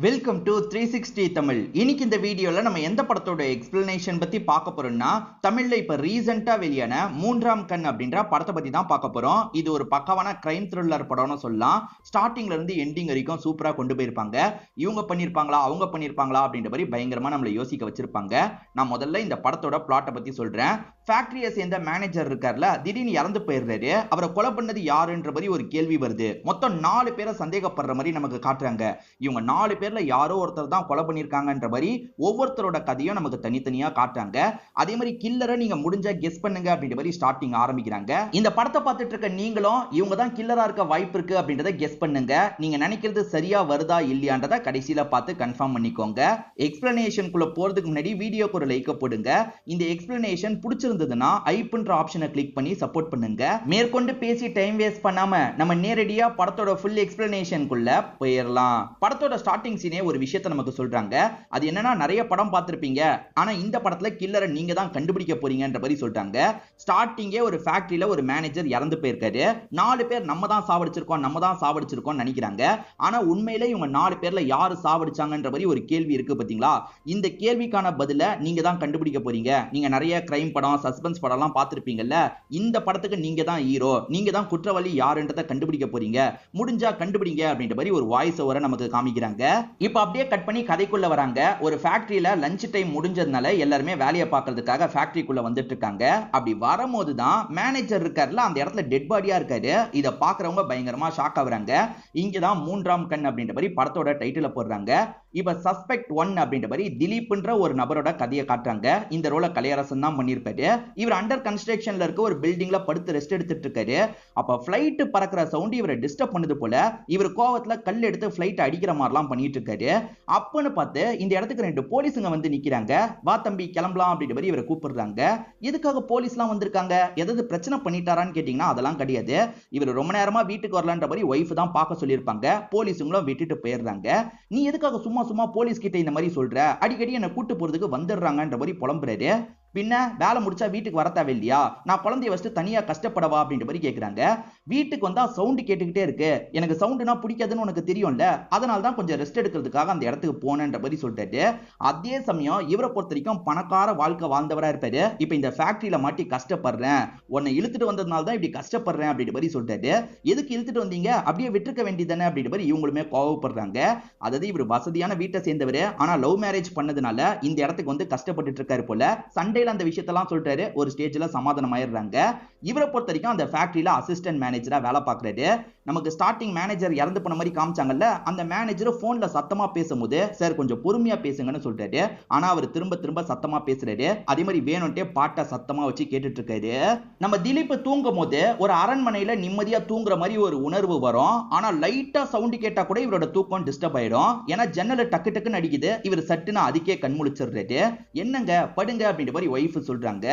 Welcome to 360 Tamil. இன்னைக்கு இந்த வீடியோல நம்ம எந்த படத்தோட எக்ஸ்பிளனேஷன் பத்தி பார்க்க போறோம்னா, தமிழ்ல இப்ப ரீசெண்டா வெளியான மூன்றாம் கண் அப்படின்ற படத்தை பத்தி தான் பார்க்க போறோம். இது ஒரு பக்காவான கிரைம் த்ரில்லர் படம்னு சொல்லலாம். ஸ்டார்டிங்ல இருந்து எண்டிங் வரைக்கும் சூப்பரா கொண்டு போயிருப்பாங்க. இவங்க பண்ணிருப்பாங்களா அவங்க பண்ணிருப்பாங்களா அப்படின்ற மாதிரி பயங்கரமா நம்மளை யோசிக்க வச்சிருப்பாங்க. நான் முதல்ல இந்த படத்தோட பிளாட்டை பத்தி சொல்றேன். ஃபேக்டரியை சேர்ந்த மேனேஜர் இருக்கார்ல, திடீர்னு இறந்து போயிடுறாரு. அவரை கொலை பண்ணது யாருன்ற மாதிரி ஒரு கேள்வி வருது. மொத்தம் 4 பேரை சந்தேகப்படுற மாதிரி நமக்கு காட்டுறாங்க. இவங்க 4 பேர்ல யாரோ ஒருத்தர் தான் கொலை பண்ணிருக்காங்கன்ற மாதிரி ஒவ்வொருத்தரோட கதையும் நமக்கு தனித்தனியா காட்டுறாங்க. அதே மாதிரி கில்லரை நீங்க முடிஞ்சா கெஸ் பண்ணுங்க அப்படின்ற மாதிரி ஸ்டார்டிங் ஆரம்பிக்கிறாங்க. இந்த படத்தை பார்த்துட்டு இருக்க நீங்களும் இவங்க தான் கில்லரா இருக்க வாய்ப்பு இருக்கு அப்படின்றத கெஸ் பண்ணுங்க. நீங்க நினைக்கிறது சரியா வருதா இல்லையான்றத கடைசியில பார்த்து கன்ஃபார்ம் பண்ணிக்கோங்க. எக்ஸ்பிளனேஷனுக்குள்ள போறதுக்கு முன்னாடி வீடியோக்கு ஒரு லைக் போடுங்க. இந்த எக்ஸ்பிளனேஷன் பிடிச்சிருந்ததுன்னா ஐப்ன்ற ஆப்ஷனை கிளிக் பண்ணி சப்போர்ட் பண்ணுங்க. மேற்கொண்டு பேசி டைம் வேஸ்ட் பண்ணாம நம்ம நேரடியா படத்தோட ஃபுல் எக்ஸ்பிளனேஷனுக்குள்ள போயிடலாம். படத்தோட ஸ்டார்டிங் சீனே ஒரு விஷயத்தை நமக்கு சொல்றாங்க. அது என்னன்னா, நிறைய படம் பார்த்திருப்பீங்க, ஆனா இந்த படத்துல கில்லரை நீங்க தான் கண்டுபிடிக்க போறீங்கன்ற மாதிரி சொல்றாங்க. ஸ்டார்டிங்கே ஒரு ஃபேக்டரியில ஒரு மேனேஜர் இறந்து போயிருக்காரு. 4 பேர் நம்ம தான் சாவடிச்சிருக்கோம் நினைக்கிறாங்க. ஆனா உண்மையிலே இவங்க 4 பேர்ல யாரு சாவடிச்சாங்கன்ற மாதிரி ஒரு கேள்வி இருக்கு பாத்தீங்களா? இந்த கேள்விக்கான பதில நீங்க தான் கண்டுபிடிக்க போறீங்க. நீங்க நிறைய கிரைம் படம், சஸ்பென்ஸ் படம்லாம் பார்த்திருப்பீங்கல்ல. இந்த படத்துக்கு நீங்க தான் ஹீரோ, நீங்க தான் குற்றவாளி யாருன்றத கண்டுபிடிக்க போறீங்க. முடிஞ்சா கண்டுபிடிங்க அப்படின்ற மாதிரி ஒரு வாய்ஸ் ஓவரை நமக்கு காமிக்கிறாங்க. இப்ப அப்படியே கட் பண்ணி கதைக்குள்ள வராங்க. ஒரு ஃபேக்டரியில லஞ்ச் டைம் முடிஞ்சதுனால எல்லாருமே வேலையை பார்க்கிறதுக்காக ஃபேக்டரிக்குள்ள வந்துட்டு இருக்காங்க. அப்படி வரும்போது தான் மேனேஜர் இருக்காருல, அந்த இடத்துல டெட் பாடியா இருக்காரு. இத பாக்குறவங்க பயங்கரமா ஷாக் ஆகுறாங்க. இங்கதான் மூன்றாம் கண் அப்படின்ற மாதிரி படத்தோட டைட்டில போடுறாங்க. இப்ப சஸ்பெக்ட் 1 அப்படின்ற மாதிரி திலீப்ன்ற ஒரு நபரோட கதையை காட்டுறாங்க. இந்த ரோல கலையரசன் தான் பண்ணிருப்பாரு. இவர் அண்டர் கன்ஸ்ட்ரக்ஷன்ல இருக்க ஒரு பில்டிங்ல படுத்து ரெஸ்ட் எடுத்துட்டு இருக்காரு. அப்ப பிளைட் பறக்கிற சவுண்ட் இவரை டிஸ்டர்ப் பண்ணுது போல. இவர் கோவத்துல கல் எடுத்து பிளைட் அடிக்கிற மாதிரிலாம் பண்ணிட்டு இருக்காரு. அப்பன்னு பார்த்து இந்த இடத்துக்கு 2 போலீஸுங்க வந்து நிக்கிறாங்க. வா தம்பி கிளம்பலாம் அப்படின்ற மாதிரி இவரை கூப்பிடுறாங்க. எதுக்காக போலீஸ்லாம் வந்திருக்காங்க? ஏதாவது பிரச்சனை பண்ணிட்டாரான்னு கேட்டீங்கன்னா அதெல்லாம் கிடையாது. இவர் ரொம்ப நேரமா வீட்டுக்கு வரலன்ற மாதிரி ஒய்ஃப் தான் பார்க்க சொல்லியிருப்பாங்க. போலீஸுங்களும் விட்டுட்டு போயிடுறாங்க. நீ எதுக்காக சும்மா போலீஸ் கிட்ட இந்த மாதிரி சொல்ற? அடிக்கடி என்ன கூட்டு போறதுக்கு வந்துடுறாங்கன்ற மாதிரி புலம்புறாரு. பின்ன வேலை முடிச்சா வீட்டுக்கு வர தேவையில்லையா? நான் குழந்தைய வச்சுட்டு தனியா கஷ்டப்படவா அப்படின்ற மாதிரி கேட்கிறாங்க. வீட்டுக்கு வந்தா சவுண்ட் கேட்டுக்கிட்டே இருக்கு, எனக்கு சவுண்டுனா பிடிக்காதுன்னு உனக்கு தெரியும்ல, அதனால தான் கொஞ்சம் ரெஸ்ட் எடுக்கிறதுக்காக அந்த இடத்துக்கு போனேன்ற மாதிரி சொல்லிட்டாரு. அதே சமயம் இவரை பொறுத்த வரைக்கும் பணக்கார வாழ்க்கை வாழ்ந்தவரா இருப்பாரு. இப்ப இந்த ஃபேக்டரியில மாட்டி கஷ்டப்படுறேன், உன்னை இழுத்துட்டு வந்ததுனால தான் இப்படி கஷ்டப்படுறேன் அப்படின்ற மாதிரி சொல்லிட்டாரு. எதுக்கு இழுத்துட்டு வந்தீங்க? அப்படியே விட்டுருக்க வேண்டியதானே அப்படின்ற மாதிரி இவங்களுமே கோவப்படுறாங்க. அதாவது இவர் வசதியான வீட்டை சேர்ந்தவர், ஆனா லவ் மேரேஜ் பண்ணதுனால இந்த இடத்துக்கு வந்து கஷ்டப்பட்டு இருக்காரு போல. சண்டே அந்த விஷயத்தெல்லாம் சொல்றாரு. ஒரு ஸ்டேஜ்ல சமாதானம் ஆயிடுறாங்க. இவரை பொறுத்த வரைக்கும் அந்த ஃபேக்டரியில அசிஸ்டன்ட் மேனேஜரா வேலை பார்க்கறாரு. நமக்கு ஸ்டார்டிங் மேனேஜர் இறந்து போன மாதிரி காமிச்சாங்கல்ல, அந்த மேனேஜர் போன்ல சத்தமா பேசும்போது சார் கொஞ்சம் பொறுமையா பேசுங்கன்னு சொல்றாரு. ஆனா அவர் திரும்ப சத்தமா பேசுறாரு. அதே மாதிரி வேணும்ட்டே பாட்டை சத்தமா வச்சு கேட்டுட்டு இருக்காரு. நம்ம திலீப் தூங்கும் போது ஒரு அரண்மனையில நிம்மதியா தூங்குற மாதிரி ஒரு உணர்வு வரும். ஆனா லைட்டா சவுண்ட் கேட்டா கூட இவரோட தூக்கம் டிஸ்டர்ப் ஆயிடும். ஏன்னா ஜன்னல டக்கு டக்குன்னு அடிக்குது. இவர் சட்டுன்னு அதுக்கே கண் முழிச்சிடுறாரு. என்னங்க படுங்க அப்படின்ற மாதிரி ஒய்ஃப் சொல்றாங்க.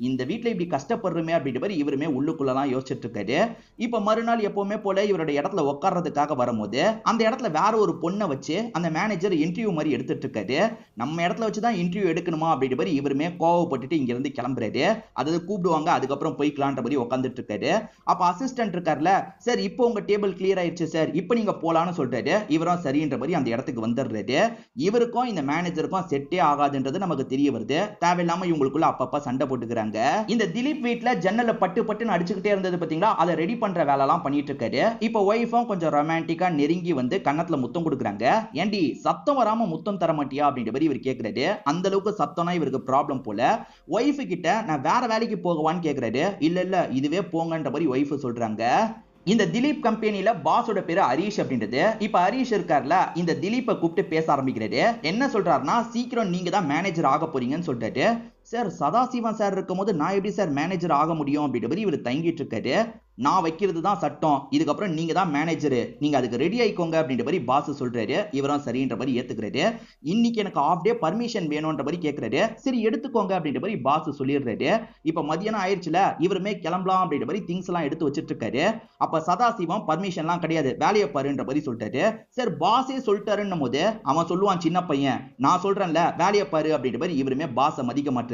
இந்த வீட்ல இப்படி கஷ்டப்படுறமே அப்படின்ற மாதிரி இவருமே உள்ளுக்குள்ளதான் யோசிச்சுட்டு இருக்காரு. இப்ப மறுநாள் எப்பவுமே போல இவரோட இடத்துல உட்கார்றதுக்காக வரும்போது அந்த இடத்துல வேற ஒரு பொண்ணை வச்சு அந்த மேனேஜர் இன்டர்வியூ மாதிரி எடுத்துட்டு இருக்காரு. நம்ம இடத்துல வச்சுதான் இன்டர்வியூ எடுக்கணுமா அப்படின்ற மாதிரி இவருமே கோவப்பட்டுட்டு இங்க இருந்து கிளம்புறாரு. அதாவது கூப்பிடுவாங்க, அதுக்கப்புறம் போய்க்கலான்ற மாதிரி உட்காந்துட்டு இருக்காரு. அப்ப அசிஸ்டன்ட் இருக்கார்ல, சார் இப்போ உங்க டேபிள் கிளியர் ஆயிடுச்சு சார், இப்போ நீங்க போலான்னு சொல்றாரு. இவரும் சரின்ற மாதிரி அந்த இடத்துக்கு வந்துடுறாரு. இவருக்கும் இந்த மேனேஜருக்கும் செட்டே ஆகாதுன்றது நமக்கு தெரிய வருது. தேவையில்லாம இவங்களுக்குள்ள அப்பப்ப சண்டை போட்டுக்கிறாங்க. இந்த திலீப் வீட்ல ஜன்னல பட்டுன்னு அடிச்சுக்கிட்டே இருந்தது பாத்தீங்களா, அதை ரெடி பண்ற வேலை எல்லாம் பண்ணிட்டு இருக்காரு. இப்ப ஒய்ஃபும் கொஞ்சம் ரொமான்டிக்கா நெருங்கி வந்து கன்னத்துல முத்தம் கொடுக்குறாங்க. ஏண்டி சத்தம் வராம முத்தம் தர மாட்டியா அப்படின்ற மாதிரி இவர் கேக்குறாரு. அந்த அளவுக்கு சத்தம்னா இவருக்கு ப்ராப்ளம் போல. ஒய்ஃப் கிட்ட நான் வேற வேலைக்கு போகவான்னு கேக்குறாரு. இல்ல இதுவே போங்கன்ற மாதிரி ஒய்ஃப் சொல்றாங்க. இந்த திலீப் கம்பெனில பாஸோட பேரு ஹரீஷ் அப்படின்றது. இப்ப ஹரீஷ் இருக்கார்ல, இந்த திலீப்பை கூப்பிட்டு பேச ஆரம்பிக்கிறாரு. என்ன சொல்றாருன்னா, சீக்கிரம் நீங்க தான் மேனேஜர் ஆக போறீங்கன்னு சொல்லிட்டு, சார் சதாசிவன் சார் இருக்கும் போது நான் எப்படி சார் மேனேஜர் ஆக முடியும் அப்படின்ற மாதிரி இவர் தங்கிட்டு இருக்காரு. நான் வைக்கிறது தான் சட்டம், இதுக்கப்புறம் நீங்க தான் மேனேஜர், நீங்க அதுக்கு ரெடி ஆயிக்கோங்க அப்படின்ற மாதிரி பாஸ் சொல்றாரு. இவரும் சரின்ற மாதிரி ஏத்துக்கிறாரு. இன்னைக்கு எனக்கு ஆஃப் டே பர்மிஷன் வேணும்ன்ற மாதிரி கேட்கிறாரு. சரி எடுத்துக்கோங்க அப்படின்ற மாதிரி பாஸ் சொல்லிடுறாரு. இப்ப மதியானம் ஆயிடுச்சுல, இவருமே கிளம்பலாம் அப்படின்ற மாதிரி திங்ஸ் எல்லாம் எடுத்து வச்சிட்டு இருக்காரு. அப்ப சதாசிவம் பர்மிஷன்லாம் கிடையாது, வேலையை பாருன்ற மாதிரி சொல்லிட்டாரு. சார் பாஸே சொல்லிட்டாருன்னும் போது அவன் சொல்லுவான், சின்ன பையன் நான் சொல்றேன்ல வேலையை பாரு அப்படின்ற மாதிரி இவருமே பாஸை மதிக்க மாட்டாரு.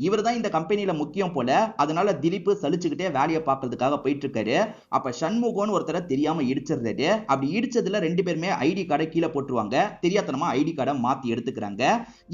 இவர் தான் இந்த கம்பெனில முக்கியம் போல. அதனால திலீப் சலிச்சுக்கிட்டே வேலையை பார்க்கறதுக்காக போயிட்டு இருக்காரு. அப்ப சண்முகம்னு ஒருத்தரை தெரியாம இடிச்சிடுறாரு. அப்படி இடிச்சதுல ரெண்டு பேருமே ஐடி கார்டை கீழே போட்டுருவாங்க. தெரியாதனமா ஐடி கார்டை மாத்தி எடுத்துக்கிறாங்க.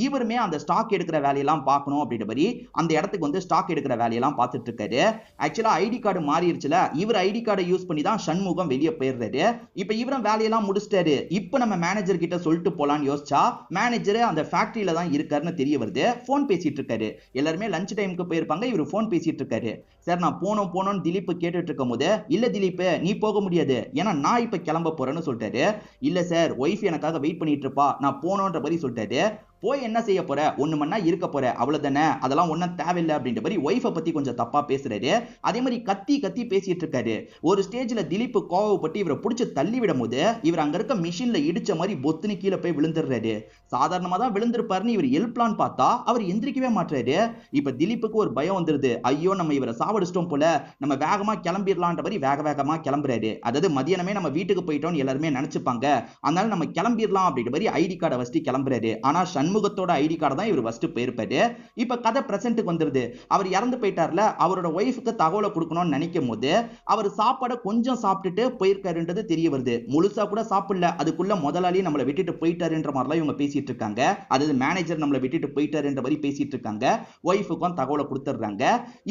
இவருமே அந்த ஸ்டாக் எடுக்கிற வேலையெல்லாம் பார்க்கணும் அப்படின்ற மாதிரி அந்த இடத்துக்கு வந்து ஸ்டாக் எடுக்கிற வேலையெல்லாம் பார்த்துட்டு இருக்காரு. ஆக்சுவலா ஐடி கார்டு மாறிடுச்சுல, இவர் ஐடி கார்டை யூஸ் பண்ணி தான் சண்முகம் வெளியே போயிடுறாரு. இப்ப இவரும் வேலையெல்லாம் முடிச்சிட்டாரு. இப்ப நம்ம மேனேஜர் கிட்ட சொல்லிட்டு போலான்னு யோசிச்சா மேனேஜர் அந்த ஃபேக்டரியில தான் இருக்காருன்னு தெரிய வருது. போன் பேசிட்டு இருக்காரு. எல்லாருமே லஞ்ச் டைமுக்கு போயிருப்பாங்க. இவர் போன் பேசிட்டு இருக்காரு. சார் நான் போனோம்னு திலீப் கேட்டுட்டு இருக்கும் போது, இல்ல திலீப் நீ போக முடியாது, ஏன்னா நான் இப்ப கிளம்ப போறேன்னு சொல்லிட்டாரு. இல்ல சார் ஒய்ஃப் எனக்காக வெயிட் பண்ணிட்டு இருப்பா, நான் போனோன்ற மாதிரி சொல்லிட்டாரு. போய் என்ன செய்ய போற, ஒண்ணு மண்ணா இருக்க போற, அவ்வளவுதானே, அதெல்லாம் ஒன்னும் தேவையில்லை அப்படின்ற மாதிரி ஒய்ஃபை பத்தி கொஞ்சம் தப்பா பேசுறாரு. அதே மாதிரி கத்தி கத்தி பேசிட்டு இருக்காரு. ஒரு ஸ்டேஜ்ல திலீப் கோவப்பட்டு இவரை பிடிச்சு தள்ளி விடும் போது இவர் அங்க இருக்க மிஷின்ல இடிச்ச மாதிரி பொத்துன்னு கீழே போய் விழுந்துடுறாரு. சாதாரணமா தான் விழுந்திருப்பாருன்னு இவர் எழுப்பலான்னு பார்த்தா அவர் எந்திரிக்கவே மாட்டாரு. இப்ப திலீப்புக்கு ஒரு பயம் வந்துருது. ஐயோ நம்ம இவரை சாவடிச்சிட்டோம் போல, நம்ம வேகமா கிளம்பிடலான்ற மாதிரி வேகமா கிளம்புறாரு. அதாவது மதியானமே நம்ம வீட்டுக்கு போயிட்டோம்னு எல்லாருமே நினைச்சுப்பாங்க, அதனால நம்ம கிளம்பிடலாம் அப்படின்ற மாதிரி ஐடி கார்டை வச்சுட்டு கிளம்புறாரு. ஆனா சண்முகத்தோட ஐடி கார்டு தான் இவர் ஃபர்ஸ்ட் போயிருப்பாரு. இப்ப கதை பிரசன்ட்டுக்கு வந்துருது. அவர் இறந்து போயிட்டார்ல, அவரோட ஒய்ஃபுக்கு தகவலை கொடுக்கணும்னு நினைக்கும் போது அவர் சாப்பாடை கொஞ்சம் சாப்பிட்டுட்டு போயிருக்காருன்றது தெரிய வருது. முழுசா கூட சாப்பிடல, அதுக்குள்ள முதலாளி நம்மளை விட்டுட்டு போயிட்டாருன்ற மாதிரிலாம் இவங்க பேசிட்டு இருக்காங்க. அதாவது மேனேஜர் நம்மளை விட்டுட்டு போயிட்டாருன்ற மாதிரி பேசிட்டு இருக்காங்க. ஒய்ஃபுக்கும் தகவலை கொடுத்துடுறாங்க.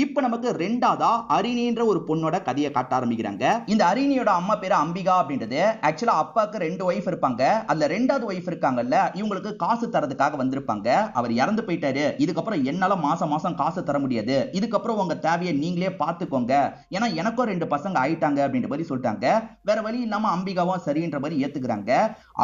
இப்ப நமக்கு ரெண்டாவதா அரிணின்ற ஒரு பொண்ணோட கதையை காட்ட ஆரம்பிக்கிறாங்க. இந்த அரிணியோட அம்மா பேரு அம்பிகா அப்படின்றது. ஆக்சுவலா அப்பாவுக்கு ரெண்டு ஒய்ஃப் இருப்பாங்க. அதுல ரெண்டாவது ஒய்ஃப் இருக்காங்கல்ல, இவங்களுக்கு காசு தரதுக்காக வந்திருப்பாங்க. அவர் இறந்து போயிட்டாரு, இதுக்கப்புறம் என்னால மாசம் மாசம் காசு தர முடியாது, இதுக்கப்புறம் உங்க தேவையை நீங்களே பார்த்துக்கோங்க, ஏன்னா எனக்கும் ரெண்டு பசங்க ஆயிட்டாங்க அப்படின்ற மாதிரி சொல்லிட்டாங்க. வேற வழி இல்லாம அம்பிகாவும் சரின்ற மாதிரி ஏத்துக்கிறாங்க.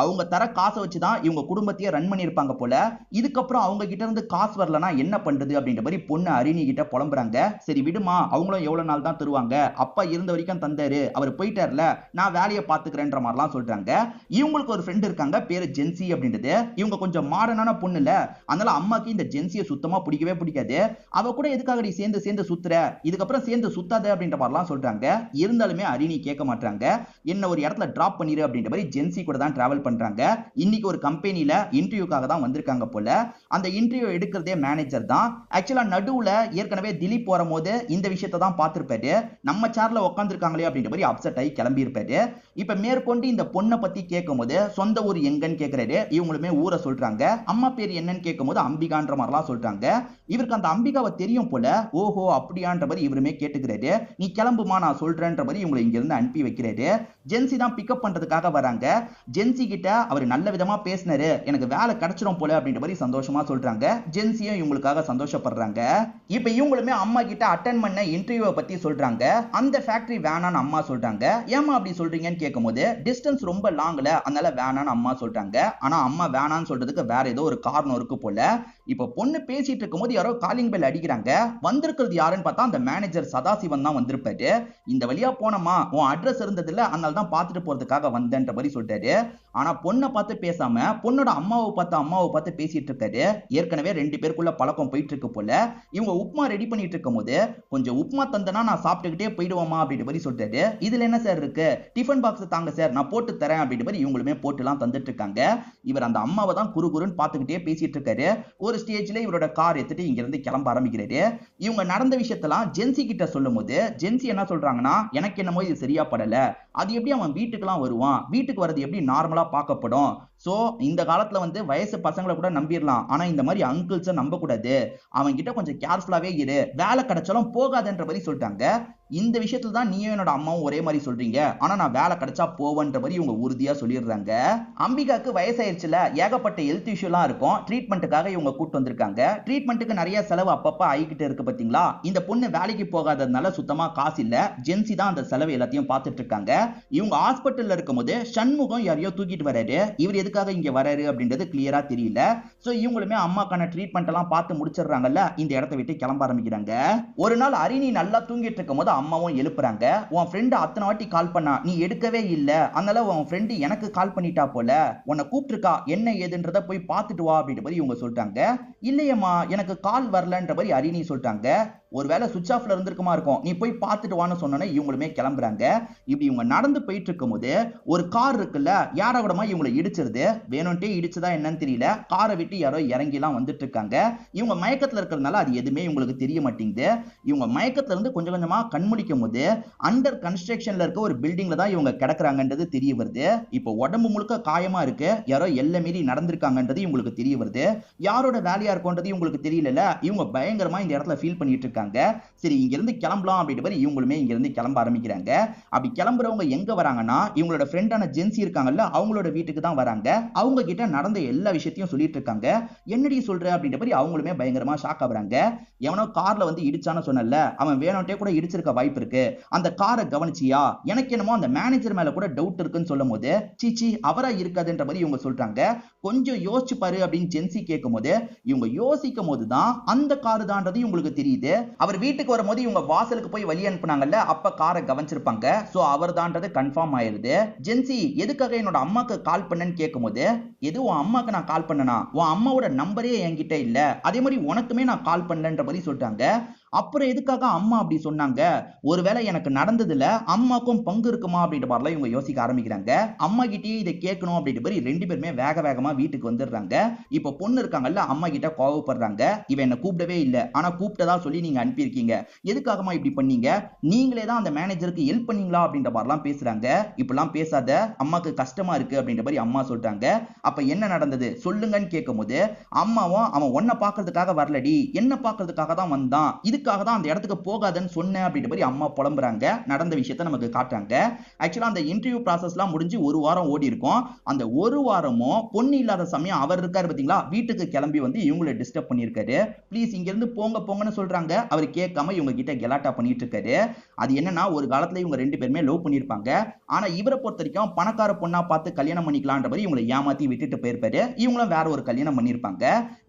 அவங்க தர காசை வச்சுதான் இவங்க குடும்பத்தையே ரன் பண்ணிருப்பாங்க போல. இதுக்கப்புறம் அவங்க கிட்ட இருந்து காசு வரலனா என்ன பண்றது அப்படின்ற மாதிரி பொண்ணு அரிணி கிட்ட புலம்புறாங்க. சரி விடுமா, அவங்களும் எவ்வளவு நாள் தான் தருவாங்க, அப்பா இருந்த வரைக்கும் தந்தாரு, அவர் போயிட்டார்ல, நான் வேலையை பார்த்துக்கிறேன்ற மாதிரிலாம் சொல்றாங்க. இவங்களுக்கு ஒரு ஃப்ரெண்ட் இருக்காங்க, பேரு ஜென்சி அப்படின்றது. இவங்க கொஞ்சம் மாடர்னான பொண்ணு இல்ல, அதனால அம்மாக்கு இந்த ஜென்சியை சுத்தமா பிடிக்கவே பிடிக்காது. அவ கூட எதுக்காக நீ சேர்ந்து சுத்துற, இதுக்கப்புறம் சேர்ந்து சுத்தாத அப்படின்ற மாதிரிலாம் சொல்றாங்க. இருந்தாலுமே அரிணி கேட்க மாட்டாங்க. என்ன ஒரு இடத்துல டிராப் பண்ணிரு அப்படின்ற மாதிரி ஜென்சி கூட தான் டிராவல் பண்றாங்க. இன்னைக்கு ஒரு கம்பெனில இன்டர்வியூக்காக தான் வந்திருக்காங்க போல. அந்த இன்டர்வியூ எடுக்கிறதே மேனேஜர் தான். ஆக்சுவலா நடுவுல ஏற்கனவே திலீப் வரும்போது இந்த விஷயத்தை தான் பார்த்திருப்பாரு. நம்ம சேர்ல உட்காந்துருக்காங்களே அப்படின்ற மாதிரி அப்செட் ஆகி கிளம்பி இருப்பாரு. இப்ப மேற்கொண்டு இந்த பொண்ணை பத்தி கேட்கும் போது சொந்த ஊர் எங்கன்னு கேட்கிறாரு. இவங்களுமே ஊரை சொல்றாங்க. அம்மா பேர் என்னன்னு கேட்கும் போது அம்பிகான்ற மாதிரிலாம் சொல்றாங்க. இவருக்கு அந்த அம்பிகாவை தெரியும் போல. ஓஹோ அப்படியான்ற மாதிரி இவருமே கேட்டுக்கிறாரு. நீ கிளம்புமா, நான் சொல்றேன்ற மாதிரி இவங்களை இங்க இருந்து அனுப்பி வைக்கிறாரு. ஜென்சி தான் பிக்கப் பண்றதுக்காக வராங்க. ஜென்சி கிட்ட அவர் நல்ல விதமா பேசினாரு, எனக்கு வேலை கிடைச்சிரும் போல அப்படின்ற மாதிரி சந்தோஷமா சொல்றாங்க. ஜென்சியும் இவங்களுக்காக சந்தோஷப்படுறாங்க. இப்ப இவங்களுமே அம்மா கிட்ட அட்டென்ட் பண்ண இன்டர்வியூவை பத்தி சொல்றாங்க. அந்த ஃபேக்டரி வேணான்னு அம்மா சொல்றாங்க. ஏமா அப்படி சொல்றீங்கன்னு கேட்கும்போது டிஸ்டன்ஸ் ரொம்ப லாங்ல, அதனால வேணான்னு அம்மா சொல்றாங்க. ஆனா அம்மா வேணான்னு சொல்றதுக்கு வேற ஏதோ ஒரு காரணம் இருக்கு போல. இப்ப பொண்ணு பேசிட்டு இருக்கும்போது யாரோ காலிங் பெல் அடிக்கிறாங்க. வந்திருக்கிறது யாருன்னு பார்த்தா அந்த மேனேஜர் சதாசிவன் தான் வந்திருப்பாரு. இந்த வழியா போனமா, உன் அட்ரஸ் இருந்ததுல, அதனால தான் பார்த்துட்டு போறதுக்காக வந்தேன்ற மாதிரி சொல்லிட்டாரு. ஆனா பொண்ணை பார்த்து பேசாம பொண்ணோட அம்மாவை பார்த்து பேசிட்டு இருக்காரு. ஏற்கனவே ரெண்டு பேருக்குள்ள பழக்கம் போயிட்டு இருக்கு போல. இவங்க உப்புமா ரெடி பண்ணிட்டு இருக்கும் போது, கொஞ்சம் உப்புமா தந்தனா நான் சாப்பிட்டுக்கிட்டே போயிடுவோமா அப்படின்ற மாதிரி சொல்லிட்டாரு. இதுல என்ன சார் இருக்கு, டிஃபன் பாக்ஸ் தாங்க சார், நான் போட்டு தரேன் அப்படின்ற மாதிரி இவங்களுமே போட்டுலாம் தந்துட்டு இருக்காங்க. இவர் அந்த அம்மாவை தான் குறுகுறுன்னு பார்த்துக்கிட்டே பேசிட்டு இருக்காரு. ஒரு ஸ்டேஜ்ல இவரோட கார் எடுத்துட்டு இங்க இருந்து கிளம்ப ஆரம்பிக்கிறாரு. இவங்க நடந்த விஷயத்தெல்லாம் ஜென்சி கிட்ட சொல்லும் போது ஜென்சி என்ன சொல்றாங்கன்னா, எனக்கு என்னமோ இது சரியா படல, அது எப்படி அவன் வீட்டுக்கெல்லாம் வருவான், வீட்டுக்கு வரது எப்படி நார்மலா பார்க்கப்படும், சோ இந்த காலத்துல வந்து வயசு பசங்களை கூட நம்பிடலாம், ஆனா இந்த மாதிரி அங்கிள்ஸை நம்ப கூடாது, அவன் கிட்ட கொஞ்சம் கேர்ஃபுல்லாவே இரு, வேலை கிடைச்சாலும் போகாதன்ற மாதிரி சொல்லிட்டாங்க. இந்த விஷயத்துல தான் நீயும் என்னோட அம்மாவும் ஒரே மாதிரி சொல்றீங்க, ஆனா நான் வேலை கிடைச்சா போவேன்ற மாதிரி இவங்க உறுதியா சொல்லிடுறாங்க. அம்பிகாக்கு வயசாயிருச்சுல, ஏகப்பட்ட ஹெல்த் இஷ்யூலாம் இருக்கும். ட்ரீட்மெண்ட்டுக்காக இவங்க கூட்டு வந்திருக்காங்க. ட்ரீட்மெண்ட்டுக்கு நிறைய செலவு அப்பப்ப ஆகிக்கிட்டு இருக்கு பாத்தீங்களா. இந்த பொண்ணு வேலைக்கு போகாததுனால சுத்தமா காசு இல்ல. ஜென்சி தான் அந்த செலவு எல்லாத்தையும் பார்த்துட்டு இருக்காங்க. இவங்க ஹாஸ்பிட்டல்ல இருக்கும்போது சண்முகம் யாரையோ தூக்கிட்டு வராரு. இவர் எதுக்காக இங்க வராரு அப்படின்றது கிளியரா தெரியல. சோ இவங்களுமே அம்மாக்கான ட்ரீட்மெண்ட் எல்லாம் பார்த்து முடிச்சிடுறாங்கல்ல, இந்த இடத்தை விட்டு கிளம்ப ஆரம்பிக்கிறாங்க. ஒரு நாள் அரிணி நல்லா தூங்கிட்டு இருக்கும் போது அம்மாவும் எழுப்புறாங்க. உன் ஃப்ரெண்ட் அத்தனை வாட்டி கால் பண்ணா, நீ எடுக்கவே இல்ல, அதனால உன் ஃப்ரெண்ட் எனக்கு கால் பண்ணிட்டா போல, உன்னை கூப்பிட்டுருக்கா, என்ன ஏதுன்றத போய் பார்த்துட்டு வா அப்படின்ற மாதிரி இவங்க சொல்றாங்க. இல்லையம்மா எனக்கு கால் வரலன்ற மாதிரி அரிணி சொல்றாங்க. ஒருவேளை சுவிட்ச் ஆஃப்ல இருந்திருக்குமா இருக்கும், நீ போய் பார்த்துட்டு வான்னு சொன்னோன்னே இவங்களுமே கிளம்புறாங்க. இப்படி இவங்க நடந்து போயிட்டு இருக்கும்போது ஒரு கார் இருக்குல்ல, யார கூடமா இவங்களை இடிச்சிருது. வேணும்ட்டே இடிச்சதா என்னன்னு தெரியல, காரை விட்டு யாரோ இறங்கிலாம் வந்துட்டு இருக்காங்க. இவங்க மயக்கத்துல இருக்கிறதுனால அது எதுவுமே இவங்களுக்கு தெரிய மாட்டேங்குது. இவங்க மயக்கத்துல இருந்து கொஞ்சம் கொஞ்சமா கண்முழிக்கும் போது அண்டர் கன்ஸ்ட்ரக்ஷன்ல இருக்க ஒரு பில்டிங்ல தான் இவங்க கிடக்குறாங்கன்றது தெரிய வருது. இப்போ உடம்பு முழுக்க காயமா இருக்கு, யாரோ எல்லை மீறி நடந்திருக்காங்கன்றது இவங்களுக்கு தெரிய வருது. யாரோட வேலையா இருக்கும்ன்றது இவங்களுக்கு தெரியல. இவங்க பயங்கரமா இந்த இடத்துல ஃபீல் பண்ணிட்டு இருக்காங்க. சரி, இங்க இருந்து கிளம்பலாம் அப்படின்ற மாதிரி இவங்களுமே இங்க இருந்து கிளம்ப ஆரம்பிக்கிறாங்க. அப்படி கிளம்புறவங்க எங்க வராங்கன்னா, இவங்களோட ஃப்ரெண்டான ஜென்சி இருக்காங்கல்ல, அவங்களோட வீட்டுக்கு தான் வராங்க. அவங்க கிட்ட நடந்த எல்லா விஷயத்தையும் சொல்லிட்டு இருக்காங்க. என்னடி சொல்ற அப்படின்ற மாதிரி அவங்களுமே பயங்கரமா ஷாக் ஆகுறாங்க. எவனோ கார்ல வந்து இடிச்சான்னு சொன்னல, அவன் வேணும்ட்டே கூட இடிச்சிருக்க வாய்ப்பு இருக்கு. அந்த காரை கவனிச்சியா? எனக்கு என்னமோ அந்த மேனேஜர் மேல கூட டவுட் இருக்குன்னு சொல்லும் போது, சீச்சி அவரா இருக்காதுன்ற மாதிரி இவங்க சொல்றாங்க. கொஞ்சம் யோசிச்சு பாரு அப்படின்னு ஜென்சி கேட்கும் போது, இவங்க யோசிக்கும் போதுதான் அந்த காரு தான்றது இவங்களுக்கு தெரியுது. அவர் வீட்டுக்கு வரும்போது இவங்க வாசலுக்கு போய் வழி அனுப்புனாங்கல்ல, அப்ப காரை கவனிச்சிருப்பாங்க. சோ அவர் தான்றது கன்ஃபார்ம் ஆயிருது. ஜென்சி எதுக்காக என்னோட அம்மாக்கு கால் பண்ணன்னு கேட்கும் போது, எது உன் அம்மாக்கு நான் கால் பண்ணனா? உன் அம்மாவோட நம்பரே என்கிட்ட இல்ல, அதே மாதிரி உனக்குமே நான் கால் பண்ணலன்ற மாதிரி சொல்லிட்டாங்க. அப்புறம் எதுக்காக அம்மா அப்படி சொன்னாங்க? ஒருவேளை எனக்கு நடந்ததுல அம்மாக்கும் பங்கு இருக்குமா அப்படின்ற மாதிரிலாம் இவங்க யோசிக்க ஆரம்பிக்கிறாங்க. அம்மா கிட்டயே இதை கேட்கணும் அப்படின்ற மாதிரி ரெண்டு பேருமே வேக வேகமா வீட்டுக்கு வந்துடுறாங்க. இப்ப பொண்ணு இருக்காங்கல்ல, அம்மா கிட்ட கோவப்படுறாங்க. இவன் என்ன கூப்பிடவே இல்லை, ஆனா கூப்பிட்டதா சொல்லி நீங்க அனுப்பியிருக்கீங்க, எதுக்காகமா இப்படி பண்ணீங்க? நீங்களே தான் அந்த மேனேஜருக்கு ஹெல்ப் பண்ணீங்களா அப்படின்ற மாதிரிலாம் பேசுறாங்க. இப்பெல்லாம் பேசாத, அம்மாக்கு கஷ்டமா இருக்கு அப்படின்ற மாதிரி அம்மா சொல்றாங்க. அப்ப என்ன நடந்தது சொல்லுங்கன்னு கேட்கும் போது, அம்மாவும் அவன் உன்னை பாக்குறதுக்காக வரலடி, என்ன பாக்குறதுக்காக தான் வந்தான், இதுக்காக தான் அந்த இடத்துக்கு போகாதன்னு சொன்னேன் அப்படின்ற மாதிரி அம்மா புலம்புறாங்க. நடந்த விஷயத்தை நமக்கு காட்டுறாங்க. ஆக்சுவலா அந்த இன்டர்வியூ ப்ராசஸ்லாம் முடிஞ்சு ஒரு வாரம் ஓடி இருக்கும். அந்த ஒரு வாரமும் பொண்ணு இல்லாத சமயம் அவர் இருக்காரு பாத்தீங்களா, வீட்டுக்கு கிளம்பி வந்து இவங்களை டிஸ்டர்ப் பண்ணியிருக்காரு. ப்ளீஸ் இங்க இருந்து போங்க போங்கன்னு சொல்றாங்க. அவர் கேட்காம இவங்க கிட்ட கெலாட்டா பண்ணிட்டு இருக்காரு. அது என்னன்னா, ஒரு காலத்துல இவங்க ரெண்டு பேருமே லவ் பண்ணிருப்பாங்க. ஆனா இவரை பொறுத்த வரைக்கும் பணக்கார பொண்ணா பார்த்து கல்யாணம் பண்ணிக்கலான்ற மாதிரி இவங்களை ஏமாத்தி விட்டுட்டு போயிருப்பாரு. இவங்களும் வேற ஒரு கல்யாணம் பண்ணிருப்பாங்க.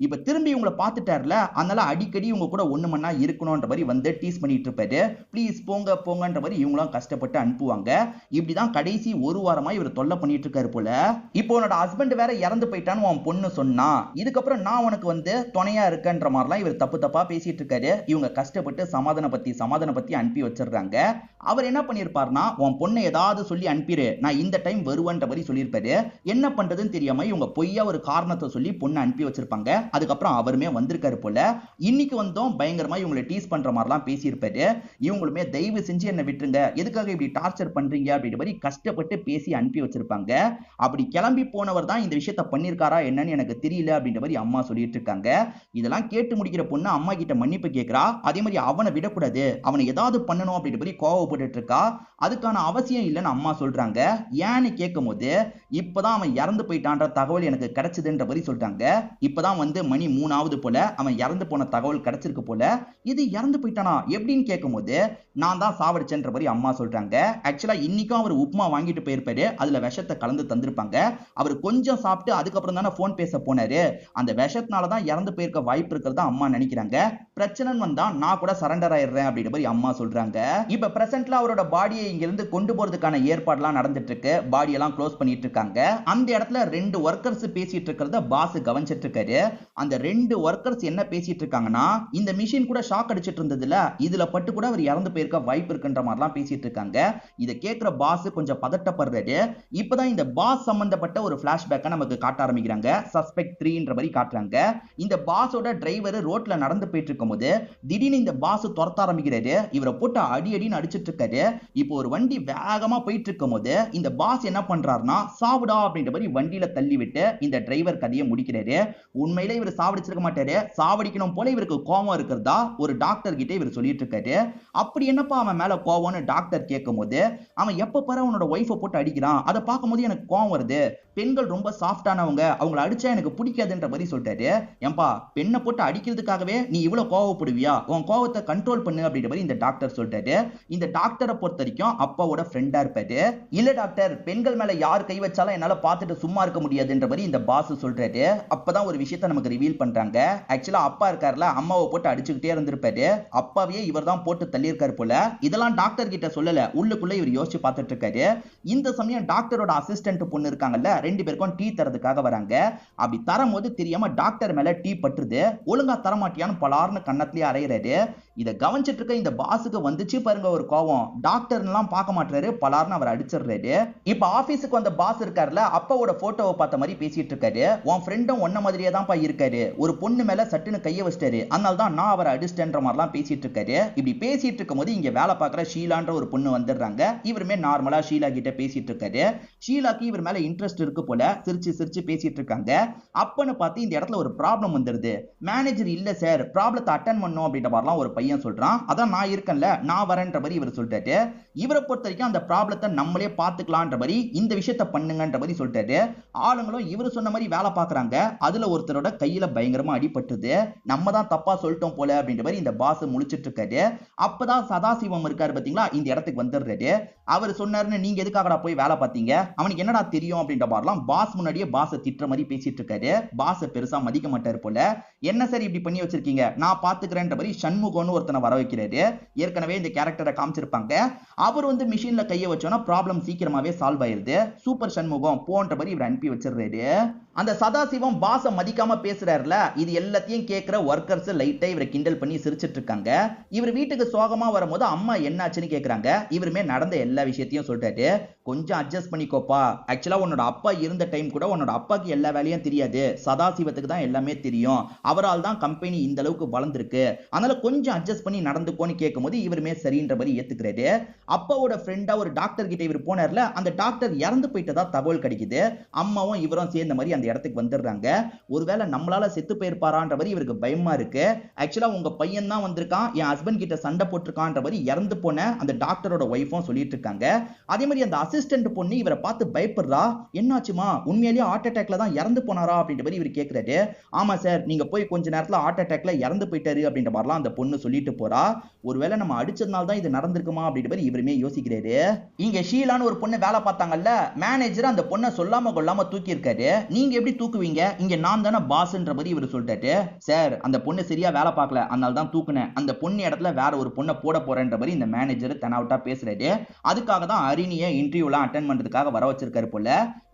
இப்ப திரும்பி இவங்களை பார்த்துட்டார்ல, அதனால அடிக்கடி இவங்க கூட ஒண்ணு மண்ணா இருக்கணும்ன்ற மாதிரி வந்து டீஸ் பண்ணிட்டு இருப்பாரு. ப்ளீஸ் போங்க போங்கன்ற மாதிரி இவங்களும் கஷ்டப்பட்டு அனுப்புவாங்க. இப்படிதான் கடைசி ஒரு வாரமா இவர் தொல்லை பண்ணிட்டு இருக்காரு போல. இப்போ உன்னோட ஹஸ்பண்ட் வேற இறந்து போயிட்டான்னு உன் பொண்ணு சொன்னா, இதுக்கப்புறம் நான் உனக்கு வந்து துணையா இருக்கன்ற மாதிரிலாம் இவர் தப்பு தப்பா பேசிட்டு இருக்காரு. இவங்க கஷ்டப்பட்டு சமாதான பத்தி அனுப்பி வச்சிருக்காங்க. அவர் என்ன பண்ணிருப்பாருன்னா, உன் பொண்ணை ஏதாவது சொல்லி அனுப்பிடு, நான் இந்த டைம் வருவேன்ற மாதிரி சொல்லியிருப்பாரு. என்ன பண்றதுன்னு தெரியாம இவங்க பொய்யா ஒரு காரணத்தை சொல்லி பொண்ணை அனுப்பி வச்சிருப்பாங்க. அதுக்கப்புறம் அவருமே வந்திருக்காரு போல. இன்னைக்கு வந்தோம் பயங்கரமா இவங்களை டீஸ் பண்ற மாதிரிலாம் பேசியிருப்பாரு. இவங்களுமே தயவு செஞ்சு என்ன விட்டுருங்க, எதுக்காக இப்படி டார்ச்சர் பண்றீங்க அப்படின்ற மாதிரி கஷ்டப்பட்டு பேசி அனுப்பி வச்சிருப்பாங்க. அப்படி கிளம்பி போனவர் தான் இந்த விஷயத்த பண்ணிருக்காரா என்னன்னு எனக்கு தெரியல அப்படின்ற மாதிரி அம்மா சொல்லிட்டு இருக்காங்க. இதெல்லாம் கேட்டு முடிக்கிற பொண்ணு அம்மா கிட்ட மன்னிப்பு கேட்கிறா. அதே மாதிரி அவனை விடக்கூடாது, அவனை ஏதாவது பண்ணணும் அப்படின்ற மாதிரி கோவப்பட்டு இருக்கா. அதுக்கான அவசியம் இல்லைன்னு அம்மா சொல்றாங்க. ஏன்னு கேட்கும் போது, இப்பதான் அவன் இறந்து போயிட்டான்ற தகவல் எனக்கு கிடைச்சதுன்ற மாதிரி சொல்றாங்க. இப்பதான் வந்து மணி 3 போல, அவன் இறந்து போன தகவல் கிடைச்சிருக்கு போல. இது இறந்து போயிட்டானா எப்படின்னு கேட்கும் போது, நான் தான் சாவடிச்சேன்ற மாதிரி அம்மா சொல்றாங்க. ஆக்சுவலா இன்னைக்கும் அவர் உப்புமா வாங்கிட்டு போயிருப்பாரு, அதுல விஷத்தை கலந்து தந்திருப்பாங்க. அவர் கொஞ்சம் சாப்பிட்டு அதுக்கப்புறம் தானே போன் பேச போனாரு. அந்த விஷத்தினாலதான் இறந்து போயிருக்க வாய்ப்பு இருக்கிறதா அம்மா நினைக்கிறாங்க. பிரச்சனைன்னு வந்தா நான் கூட சரண்டர் ஆயிடுறேன் அப்படின்ற மாதிரி அம்மா சொல்றாங்க. இப்ப பிரசன்ட்ல அவரோட பாடியை இங்க இருந்து கொண்டு போறதுக்கான ஏற்பாடுலாம் நடந்துட்டு இருக்கு. பாடியெல்லாம் க்ளோஸ் பண்ணிட்டு இருக்காங்க. அந்த இடத்துல 2 ஒர்க்கர்ஸ் பேசிட்டு இருக்கிறத பாஸ் கவனிச்சிட்டு இருக்காரு. அந்த 2 ஒர்க்கர்ஸ் என்ன பேசிட்டு இருக்காங்கன்னா, இந்த மிஷின் கூட ஷாக் அடிச்சிட்டு இருந்ததுல, இதுல பட்டு கூட அவர் இறந்து போயிருக்க வாய்ப்பு இருக்குன்ற மாதிரிலாம் பேசிட்டு இருக்காங்க. இதை கேட்கிற பாஸ் கொஞ்சம் பதட்டப்படுறாரு. இப்பதான் இந்த பாஸ் சம்பந்தப்பட்ட ஒரு பிளாஷ்பேக்கை நமக்கு காட்ட ஆரம்பிக்கிறாங்க. சஸ்பெக்ட் 3ன்ற மாதிரி காட்டுறாங்க. இந்த பாஸோட டிரைவர் ரோட்ல நடந்து போயிட்டு இருக்கும்போது திடீர்னு இந்த பாஸ் துரத்த ஆரம்பிக்கிறாரு. இவரை போட்டு அடி அடின்னு அடிச்சிட்டு இருக்காரு. இப்போ ஒரு வண்டி வேகமா போயிட்டு இருக்கும் போது இந்த பாஸ் என்ன பண்றாருன்னா, சாவுடா அப்படின்ற மாதிரி வண்டியில தள்ளி விட்டு இந்த டிரைவர் கதையை முடிக்கிறாரு. உண்மையில இவர் சாவடிச்சிருக்க மாட்டாரு, சாவடிக்கணும் போல இவருக்கு கோபம் இருக்கிறதா ஒரு டாக்டர் கிட்ட இவர் சொல்லிட்டு இருக்காரு. அப்படி என்னப்பா அவன் மேல கோபம்னு டாக்டர் கேட்கும் போது, அவன் எப்ப பாரு அவனோட ஒய்ஃபை போட்டு அடிக்கிறான், அதை பார்க்கும்போது எனக்கு கோபம் வருது. பெண்கள் ரொம்ப சாஃப்டானவங்க, அவங்களை அடிச்சா எனக்கு பிடிக்காதுன்ற மாதிரி சொல்லிட்டாரு. ஏன்பா, பெண்ணை போட்டு அடிக்கிறதுக்காகவே நீ இவ்வளவு கோவப்படுவியா? உன் கோவத்தை கண்ட்ரோல் பண்ணு அப்படின்ற மாதிரி இந்த டாக்டர் சொல்லிட்டாரு. இந்த டாக்டரை பொறுத்த வரைக்கும் அப்பாவோட ஃப்ரெண்டா இருப்பாரு. இல்ல டாக்டர், பெண்கள் மேல யார் கை வச்சாலும் என்னால பார்த்துட்டு சும்மா இருக்க முடியாதுன்ற மாதிரி இந்த பாஸ் சொல்றாரு. அப்பதான் ஒரு விஷயத்தை நமக்கு ரிவீல் பண்றாங்க. ஆக்சுவலா அப்பா இருக்காருல, அம்மாவை போட்டு அடிச்சுக்கிட்டே இருந்திருப்பாரு. அப்பாவே இவர் தான் போட்டு தள்ளி இருக்காரு போல. இதெல்லாம் டாக்டர் கிட்ட சொல்லல, உள்ளுக்குள்ள இவர் யோசிச்சு பார்த்துட்டு இருக்காரு. இந்த சமயம் டாக்டரோட அசிஸ்டன்ட் பொண்ணு இருக்காங்கல்ல, 2 பேருக்கும் டீ தரதுக்காக வராங்க. அப்படி தரும் போது தெரியாம டாக்டர் மேல டீ பட்டுருது. ஒழுங்கா தரமாட்டியான்னு பலார்னு கண்ணத்திலேயே அரைகிறாரு. இத கவனிச்சிட்டு இருக்க இந்த பாஸுக்கு வந்துச்சு பாருங்க ஒரு கோவம். டாக்டர்லாம் பார்க்க மாட்டாரு, பலார்னு அவர் அடிச்சிடுறாரு. இப்ப ஆபீஸுக்கு வந்த பாஸ் இருக்காருல, அப்பாவோட போட்டோவை பார்த்த மாதிரி பேசிட்டு இருக்காரு. உன் ஃப்ரெண்டும் ஒன்ன மாதிரியே தான்ப்பா இருக்காரு, ஒரு பொண்ணு மேல சட்டுன்னு கைய வச்சிட்டாரு, அதனால தான் நான் அவரை அடிச்சிட்டேன்ற மாதிரிலாம் பேசிட்டு இருக்காரு. இப்படி பேசிட்டு இருக்கும்போது இங்க வேலை பார்க்குற ஷீலான்ற ஒரு பொண்ணு வந்துடுறாங்க. இவருமே நார்மலா ஷீலா கிட்ட பேசிட்டு இருக்காரு. ஷீலாக்கு இவர் மேல இன்ட்ரெஸ்ட் இருக்கு போல, சிரிச்சு சிரிச்சு பேசிட்டு இருக்காங்க. அப்பன்னு பார்த்து இந்த இடத்துல ஒரு ப்ராப்ளம் வந்துருது. மேனேஜர் இல்ல சார், ப்ராப்ளத்தை அட்டன் பண்ணும் அப்படின்ற மாதிரிலாம் ஒரு பையன் சொல்றான். அதான் நான் இருக்கேன்ல, நான் வரேன்ற மாதிரி இவர் சொல்லிட்டாரு. இவரை பொறுத்த வரைக்கும் அந்த ப்ராப்ளத்தை நம்மளே பார்த்துக்கலான்ற மாதிரி இந்த விஷயத்த பண்ணுங்கன்ற மாதிரி சொல்லிட்டாரு. ஆளுங்களும் இவர் சொன்ன மாதிரி வேலை பார்க்கறாங்க. அதுல ஒருத்தரோட கையில பயங்கரமா அடிபட்டுது. நம்ம தான் தப்பா சொல்லிட்டோம் போல அப்படின்ற மாதிரி இந்த பாஸ் முழிச்சிட்டு இருக்காரு. அப்பதான் சதாசிவம் இருக்காரு பாத்தீங்களா, இந்த இடத்துக்கு வந்துடுறாரு. அவர் சொன்னாருன்னு நீங்க எதுக்காகடா போய் வேலை பார்த்தீங்க, அவனுக்கு என்னடா தெரியும் அப்படின்ற மாதிரிலாம் பாஸ் முன்னாடியே பாஸை திட்டுற மாதிரி பேசிட்டு இருக்காரு. பாஸை பெருசா மதிக்க மாட்டாரு போல. என்ன சார் இப்படி பண்ணி வச்சிருக்கீங்க, நான் பாத்துக்கிறேன்ற மாதிரி சண்முகம்னு ஒருத்தனை வர வைக்கிறாரு. ஏற்கனவே இந்த கேரக்டரை காமிச்சிருப்பாங்க. அவர் வந்து மிஷின்ல கைய வச்சோன்னா ப்ராப்ளம் சீக்கிரமாவே சால்வ் ஆயிருது. சூப்பர் சண்முகம் போன்ற மாதிரி இவர் அனுப்பி வச்சிடுறாரு. அந்த சதாசிவம் பாஸை மதிக்காம பேசுறாருல, இது எல்லாத்தையும் கேட்கிற ஒர்க்கர்ஸ் லைட்டா இவரை கிண்டல் பண்ணி சிரிச்சிட்டு இருக்காங்க. இவர் வீட்டுக்கு சோகமா வரும்போது அம்மா என்னாச்சுன்னு கேக்குறாங்க. இவருமே நடந்த எல்லா விஷயத்தையும் சொல்லிட்டாரு. கொஞ்சம் அட்ஜஸ்ட் பண்ணிக்கோப்பா, ஆக்சுவலா உன்னோட அப்பா இருந்த டைம் கூட உன்னோட அப்பாக்கு எல்லா வேலையும் தெரியாது, சதாசிவத்துக்கு தான் எல்லாமே தெரியும், அவரால் தான் கம்பெனி இந்த அளவுக்கு வளர்ந்துருக்கு, அதனால கொஞ்சம் அட்ஜஸ்ட் பண்ணி நடந்துக்கோன்னு கேட்கும்போது இவருமே சரின்ற மாதிரி ஏத்துக்கிறாரு. அப்பாவோட ஃப்ரெண்டா ஒரு டாக்டர் கிட்ட இவர் போனார்ல, அந்த டாக்டர் இறந்து போயிட்டதா தகவல் கிடைக்குது. அம்மாவும் இவரும் சேர்ந்த மாதிரி அந்த இடத்துக்கு வந்துடுறாங்க. ஒருவேளை நம்மளால செத்து போயிருப்பாரான்ற மாதிரி இவருக்கு பயமா இருக்கு. ஆக்சுவலா உங்க பையன் தான் வந்திருக்கான், என் ஹஸ்பண்ட் கிட்ட சண்டை போட்டிருக்கான்ற மாதிரி இறந்து போன அந்த டாக்டரோட ஒய்ஃபும் சொல்லிட்டு இருக்காங்க. அதே மாதிரி அந்த அசிஸ்டன்ட் பொண்ணு இவரை பார்த்து பயப்படுறா. என்னாச்சுமா, உண்மையிலேயே ஹார்ட் அட்டாக்ல தான் இறந்து போனாரா அப்படின்ற மாதிரி இவர் கேட்கிறாரு. ஆமா சார், நீங்க போய் கொஞ்ச நேரத்துல ஹார்ட் அட்டாக்ல இறந்து போயிட்டாரு அப்படின்ற மாதிரிலாம் அந்த பொண்ணு சொல்லிட்டு போறா. ஒருவேளை நம்ம அடிச்சதுனால தான் இது நடந்திருக்குமா அப்படின்ற மாதிரி இவருமே யோசிக்கிறாரு. இங்க ஷீலான்னு ஒரு பொண்ணு வேலை பார்த்தாங்கல்ல, மேனேஜர் அந்த பொண்ணை சொல்லாம கொள்ளாம தூக்கி இருக்காரு. நீங்க எப்படி தூக்குவீங்க, இங்க நான் தானே பாஸ்ன்ற மாதிரி இவர் சொல்லிட்டாரு. சார், அந்த பொண்ணு சரியா வேலை பார்க்கல, அதனால தான் தூக்குனேன், அந்த பொண்ணு இடத்துல வேற ஒரு பொண்ணை போட போறேன்ற மாதிரி இந்த மேனேஜர் தெனாவட்டா பேசுறாரு. அதுக்காக தான் அரிணியை இன்டர்வியூலாம் அட்டென்ட் பண்றதுக்காக வர வச்சிருக்காரு போல.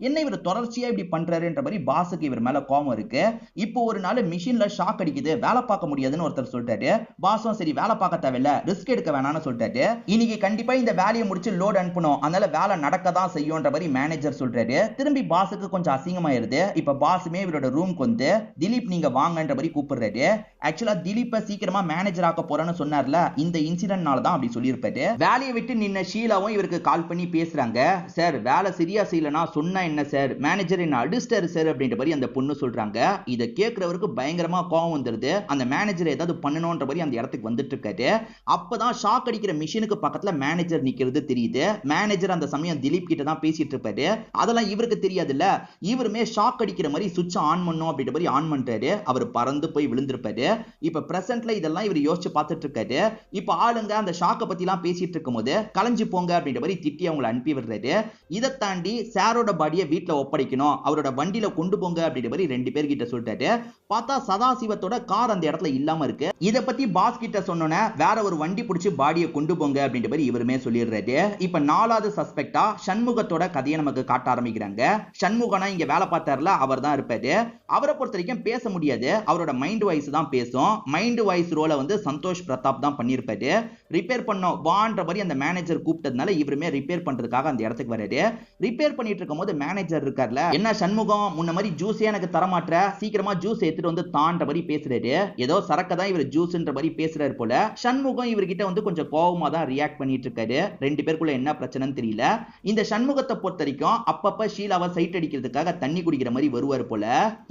என்ன இவர் தொடர்ச்சியா இப்படி பண்றாருன்ற மாதிரி பாஸுக்கு இவர் மேல கோபம் இருக்கு. இப்போ ஒரு நாள் மிஷின்ல ஷாக் அடிக்குது, வேலை பார்க்க முடியாதுன்னு ஒருத்தர் சொல்லிட்டாரு. பாஸும் சரி வேலை பார்க்க தேவையில்ல, ரிஸ்க் எடுக்க வேணாம்னு சொல்லிட்டாரு. இன்னைக்கு கண்டிப்பா இந்த வேலையை முடிச்சு லோட் அனுப்பணும், அதனால வேலை நடக்க தான் செய்யும்ன்ற மாதிரி மேனேஜர் சொல்றாரு. திரும்பி பாஸுக்கு கொஞ்சம் அசிங்கமாயிருது. இப்ப பாஸுமே இவரோட ரூம்க்கு வந்து திலீப் நீங்க வாங்கன்ற மாதிரி கூப்பிடுறாரு. ஆக்சுவலா திலீப்பை சீக்கிரமா மேனேஜர் ஆக்க போறேன்னு சொன்னார்ல, இந்த இன்சிடென்ட்னால தான் அப்படி சொல்லியிருப்பாரு. வேலையை விட்டு நின்ன ஷீலாவும் இவருக்கு கால் பண்ணி பேசுறாங்க. சார், வேலை சரியா செய்யலனா சொன்னா என்ன சார், மேனேஜர் என்ன அடிஸ்டர் சார் அப்படின்ற மாதிரி அந்த பொண்ணு சொல்றாங்க. இதை கேட்கிறவருக்கு பயங்கரமா கோவம் வந்துருது. அந்த மேனேஜர் ஏதாவது பண்ணணும்ன்ற மாதிரி அந்த இடத்துக்கு வந்துட்டு இருக்காரு. அப்பதான் ஷாக் அடிக்கிற மிஷினுக்கு பக்கத்துல மேனேஜர் நிக்கிறது தெரியுது. மேனேஜர் அந்த சமயம் திலீப் கிட்ட தான் பேசிட்டு இருப்பாரு. அதெல்லாம் இவருக்கு தெரியாதுல்ல. இவருமே ஷாக் அடிக்கிற மாதிரி சுவிட்ச் ஆன் பண்ணும் அப்படின்ற மாதிரி ஆன் பண்றாரு. அவர் பறந்து போய் விழுந்திருப்பாரு. இப்ப பிரசன்ட்ல இதெல்லாம் இவர் யோசிச்சு பார்த்துட்டு இருக்காரு. இப்ப ஆளுங்க அந்த ஷாக்கை பத்தி எல்லாம் பேசிட்டு இருக்கும்போது கலைஞ்சு போங்க அப்படின்ற மாதிரி திட்டி அவங்களை அனுப்பி விடுறாரு. இதை தாண்டி சாரோட பாடியை வீட்டுல ஒப்படைக்கணும், அவரோட வண்டியில கொண்டு போங்க அப்படின்ற மாதிரி 2 பேர்கிட்ட சொல்லிட்டாரு. பார்த்தா சதாசிவத்தோட கார் அந்த இடத்துல இல்லாம இருக்கு. இத பத்தி பாஸ் கிட்ட சொன்னோன்னே வேற ஒரு வண்டி பிடிச்சி பாடியை கொண்டு போங்க அப்படின்ற மாதிரி இவருமே சொல்லிடுறாரு. இப்ப 4வது சஸ்பெக்டா சண்முகத்தோட கதையை நமக்கு காட்ட ஆரம்பிக்கிறாங்க. சண்முகனா இங்க வேலை பார்த்தாருல, அவர் தான் இருப்பாரு. அவரை பொறுத்த வரைக்கும் பேச முடியாது, அவரோட மைண்ட் வாய்ஸ் தான் பேசும். மைண்ட் வாய்ஸ் ரோலை வந்து சந்தோஷ் பிரதாப் தான் பண்ணியிருப்பாரு. ரிப்பேர் பண்ணோம் வான்ற மாதிரி அந்த மேனேஜர் கூப்பிட்டதுனால இவருமே ரிப்பேர் பண்றதுக்காக அந்த இடத்துக்கு வராரு. ரிப்பேர் பண்ணிட்டு இருக்கும் போது மேனேஜர் இருக்கார்ல, என்ன சண்முகம் முன்ன மாதிரி ஜூஸே எனக்கு தரமாற்ற, சீக்கிரமா ஜூஸ் எடுத்துட்டு வந்து தான்ற மாதிரி பேசுறாரு. ஏதோ சரக்க தான் இவர் ஜூஸ்ன்ற மாதிரி பேசுறாரு போல. சண்முகம் இவர்கிட்ட வந்து கொஞ்சம் கோவமா தான் ரியாக்ட் பண்ணிட்டு இருக்காரு. 2 பேருக்குள்ள என்ன பிரச்சனைன்னு தெரியல. இந்த சண்முகத்தை பொறுத்த வரைக்கும் அப்பப்ப ஷீலாவை சைட் அடிக்கிறதுக்காக தண்ணி குடிக்கிற மாதிரி வருவார் போல.